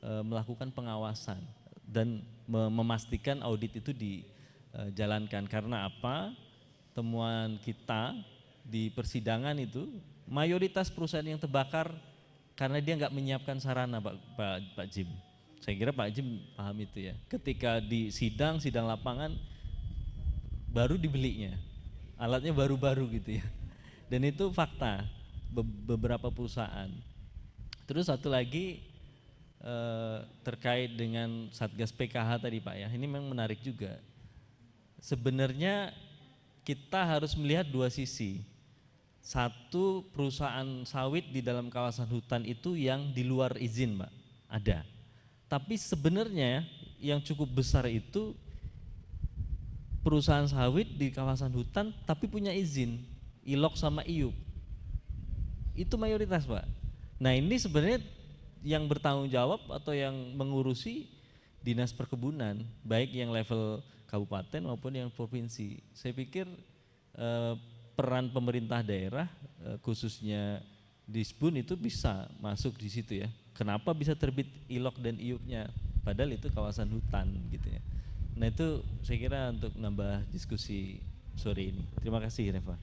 melakukan pengawasan dan memastikan audit itu dijalankan. Karena apa? Temuan kita di persidangan itu mayoritas perusahaan yang terbakar karena dia nggak menyiapkan sarana, Pak Jim. Saya kira Pak Jim paham itu ya. Ketika di sidang lapangan baru dibelinya, alatnya baru-baru gitu ya. Dan itu fakta beberapa perusahaan. Terus satu lagi terkait dengan Satgas PKH tadi Pak ya, ini memang menarik juga. Sebenarnya kita harus melihat dua sisi. Satu, perusahaan sawit di dalam kawasan hutan itu yang di luar izin Pak, ada. Tapi sebenarnya yang cukup besar itu perusahaan sawit di kawasan hutan tapi punya izin, ILOK sama IUP. Itu mayoritas Pak. Nah ini sebenarnya yang bertanggung jawab atau yang mengurusi dinas perkebunan, baik yang level kabupaten maupun yang provinsi. Saya pikir peran pemerintah daerah khususnya Disbun itu bisa masuk di situ ya. Kenapa bisa terbit ILOK dan IUP-nya? Padahal itu kawasan hutan gitu ya. Nah itu saya kira untuk nambah diskusi sore ini. Terima kasih Reva.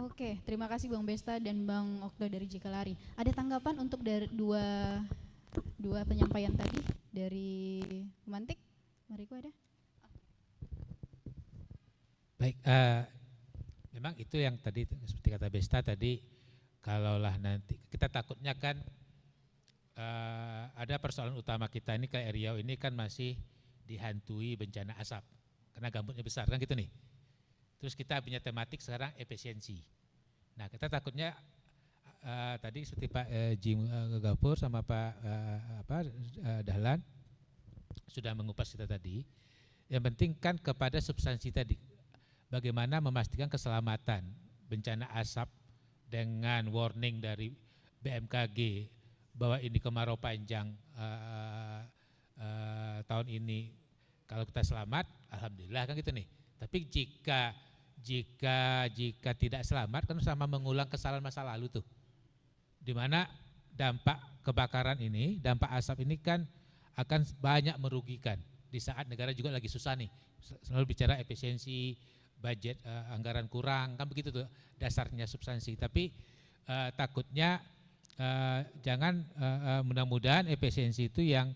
Oke, terima kasih Bang Besta dan Bang Okto dari Jikalari. Ada tanggapan untuk dari dua penyampaian tadi dari Pemantik? Mariku ada? Baik, memang itu yang tadi seperti kata Besta tadi, kalaulah nanti kita takutnya kan ada persoalan utama kita ini kayak Riau ini kan masih dihantui bencana asap karena gambutnya besar kan gitu nih. Terus kita punya tematik sekarang efisiensi. Nah kita takutnya tadi seperti Pak Jim Gapur sama Pak Dahlan sudah mengupas kita tadi. Yang penting kan kepada substansi tadi. Bagaimana memastikan keselamatan bencana asap dengan warning dari BMKG bahwa ini kemarau panjang tahun ini, kalau kita selamat alhamdulillah kan gitu nih. Tapi jika tidak selamat kan sama mengulang kesalahan masa lalu tuh. Di mana dampak kebakaran ini, dampak asap ini kan akan banyak merugikan di saat negara juga lagi susah nih. Selalu bicara efisiensi, budget anggaran kurang, kan begitu tuh dasarnya substansi. Tapi takutnya jangan mudah-mudahan efisiensi itu yang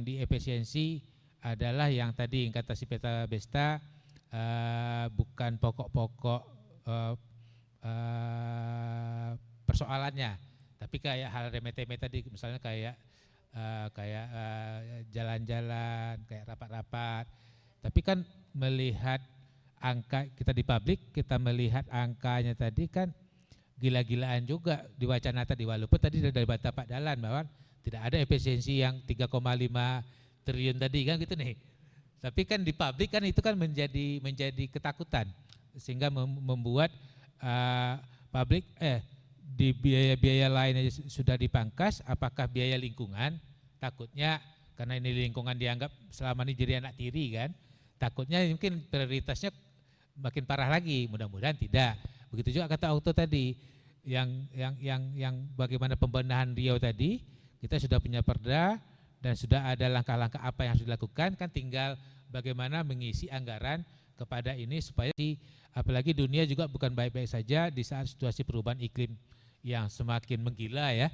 di efisiensi adalah yang tadi yang kata si Peta Besta bukan pokok-pokok persoalannya, tapi kayak hal remeh-temeh tadi, misalnya kayak jalan-jalan, kayak rapat-rapat. Tapi kan melihat angka kita di publik, kita melihat angkanya tadi kan gila-gilaan juga di wacana tadi, walaupun tadi dari bata Pak Dahlan bahwa tidak ada efisiensi yang 3,5 triliun tadi kan gitu nih. Tapi kan di publik kan itu kan menjadi ketakutan sehingga membuat publik di biaya-biaya lain sudah dipangkas, apakah biaya lingkungan? Takutnya karena ini lingkungan dianggap selama ini jadi anak tiri kan, takutnya mungkin prioritasnya makin parah lagi. Mudah-mudahan tidak. Begitu juga kata Okto tadi, yang bagaimana pembenahan Riau tadi, kita sudah punya perda dan sudah ada langkah-langkah apa yang harus dilakukan, kan tinggal bagaimana mengisi anggaran kepada ini supaya apalagi dunia juga bukan baik-baik saja di saat situasi perubahan iklim yang semakin menggila ya.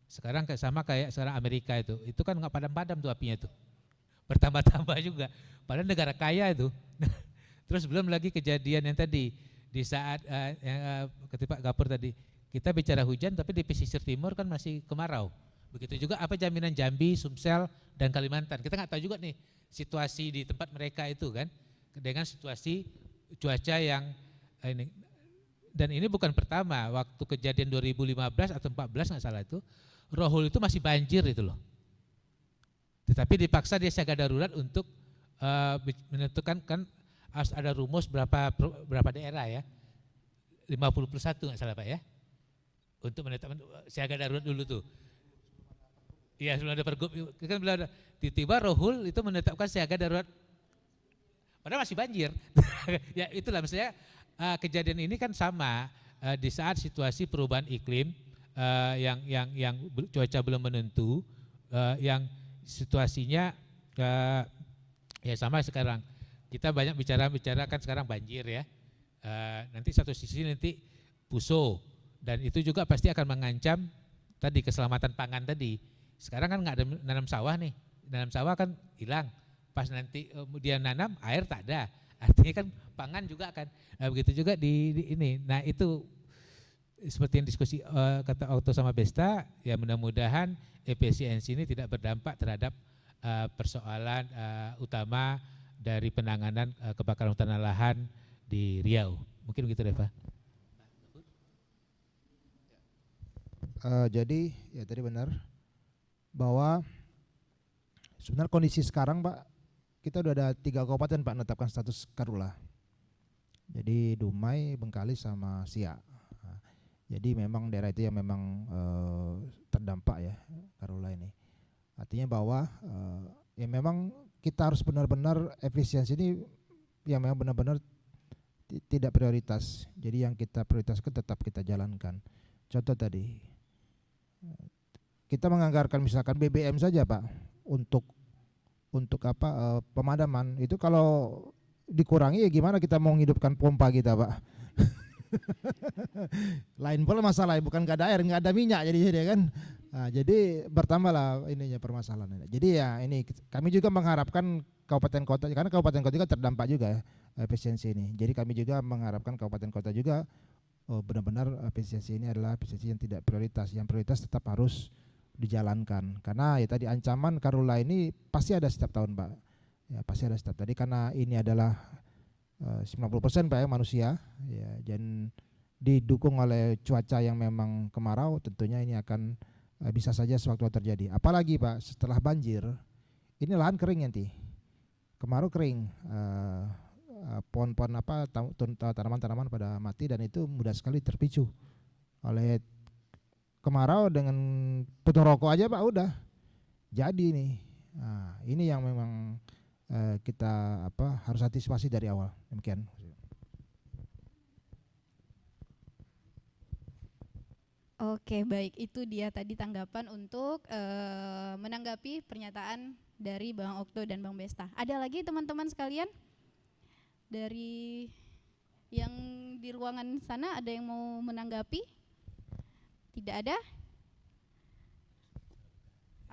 Sekarang sama kayak sekarang Amerika itu kan nggak padam-padam tuh apinya itu, bertambah-tambah juga. Padahal negara kaya itu. Terus belum lagi kejadian yang tadi di saat ketika Pak Gapur tadi kita bicara hujan, tapi di pesisir timur kan masih kemarau. Begitu juga apa jaminan Jambi, Sumsel dan Kalimantan. Kita nggak tahu juga nih situasi di tempat mereka itu kan dengan situasi cuaca yang ini. Dan ini bukan pertama, waktu kejadian 2015 atau 14 nggak salah itu, Rohul itu masih banjir itu loh. Tetapi dipaksa dia siaga darurat untuk menentukan kan harus ada rumus berapa daerah ya, 50+1 nggak salah Pak ya, untuk menetapkan siaga darurat dulu tuh. Iya sebelum ada pergub, kan belum ada. Tiba-tiba Rohul itu menetapkan siaga darurat, padahal masih banjir. Ya itulah maksudnya kejadian ini kan sama di saat situasi perubahan iklim yang cuaca belum menentu, yang situasinya ya sama sekarang. Kita banyak bicara kan sekarang banjir ya. Nanti satu sisi nanti puso, dan itu juga pasti akan mengancam tadi keselamatan pangan tadi. Sekarang kan nggak ada nanam sawah nih, nanam sawah kan hilang. Pas nanti kemudian nanam air tak ada, artinya kan pangan juga kan. Nah, begitu juga di ini. Nah itu seperti yang diskusi kata Otto sama Besta, ya mudah-mudahan efisiensi ini tidak berdampak terhadap persoalan utama dari penanganan kebakaran hutan dan lahan di Riau. Mungkin begitu deh Pak. Jadi ya tadi benar bahwa sebenarnya kondisi sekarang Pak, kita udah ada 3 kabupaten Pak menetapkan status Karhutla. Jadi Dumai, Bengkalis sama Siak. Jadi memang daerah itu yang memang terdampak ya Karhutla ini. Artinya bahwa ya memang kita harus benar-benar efisiensi ini yang memang benar-benar tidak prioritas. Jadi yang kita prioritaskan tetap kita jalankan. Contoh tadi, kita menganggarkan misalkan BBM saja Pak untuk pemadaman. Itu kalau dikurangi ya gimana kita mau menghidupkan pompa kita Pak. Lain pula masalah, bukan nggak ada air, nggak ada minyak jadi kan. Nah, jadi bertambahlah ininya permasalahan. Jadi ya ini kami juga mengharapkan kabupaten kota, karena kabupaten kota juga terdampak juga ya efisiensi ini. Jadi kami juga mengharapkan kabupaten kota juga benar-benar efisiensi ini adalah efisiensi yang tidak prioritas. Yang prioritas tetap harus dijalankan. Karena ya tadi ancaman Karhutla ini pasti ada setiap tahun Pak. Ya pasti ada setiap. Tadi karena ini adalah 90% Pak ya manusia ya, dan didukung oleh cuaca yang memang kemarau, tentunya ini akan bisa saja sewaktu terjadi. Apalagi Pak setelah banjir ini lahan kering nanti, kemarau kering, pohon-pohon tanaman-tanaman pada mati, dan itu mudah sekali terpicu oleh kemarau. Dengan putung rokok aja Pak udah jadi nih. Nah, ini yang memang kita harus antisipasi dari awal. Demikian. Oke, baik, itu dia tadi tanggapan untuk menanggapi pernyataan dari Bang Okto dan Bang Besta. Ada lagi teman-teman sekalian dari yang di ruangan sana, ada yang mau menanggapi? Tidak ada?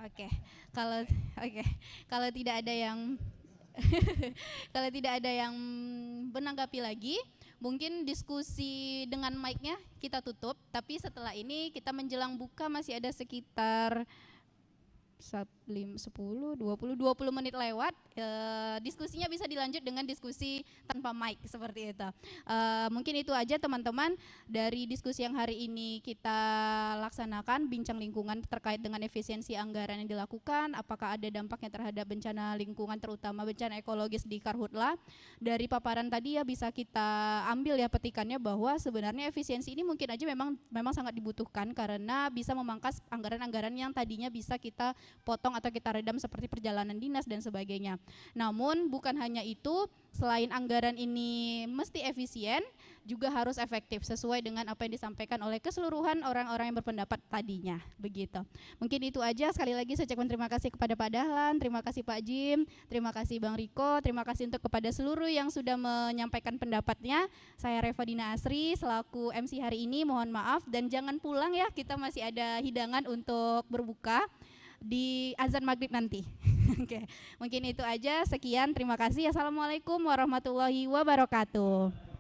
Oke, kalau tidak ada yang kalau tidak ada yang menanggapi lagi, mungkin diskusi dengan mic-nya kita tutup. Tapi setelah ini kita menjelang buka masih ada sekitar 10, 20 menit lewat, diskusinya bisa dilanjut dengan diskusi tanpa mic seperti itu. Mungkin itu aja teman-teman dari diskusi yang hari ini kita laksanakan, bincang lingkungan terkait dengan efisiensi anggaran yang dilakukan, apakah ada dampaknya terhadap bencana lingkungan, terutama bencana ekologis di Karhutla. Dari paparan tadi ya bisa kita ambil ya petikannya bahwa sebenarnya efisiensi ini mungkin aja memang sangat dibutuhkan, karena bisa memangkas anggaran-anggaran yang tadinya bisa kita potong atau kita redam seperti perjalanan dinas dan sebagainya. Namun bukan hanya itu, selain anggaran ini mesti efisien, juga harus efektif sesuai dengan apa yang disampaikan oleh keseluruhan orang-orang yang berpendapat tadinya. Begitu. Mungkin itu aja. Sekali lagi saya ucapkan terima kasih kepada Pak Dahlan, terima kasih Pak Jim, terima kasih Bang Riko, terima kasih untuk kepada seluruh yang sudah menyampaikan pendapatnya. Saya Reva Dina Asri selaku MC hari ini, mohon maaf dan jangan pulang ya, kita masih ada hidangan untuk berbuka di azan maghrib nanti. Oke, mungkin itu aja. Sekian, terima kasih. Assalamualaikum warahmatullahi wabarakatuh.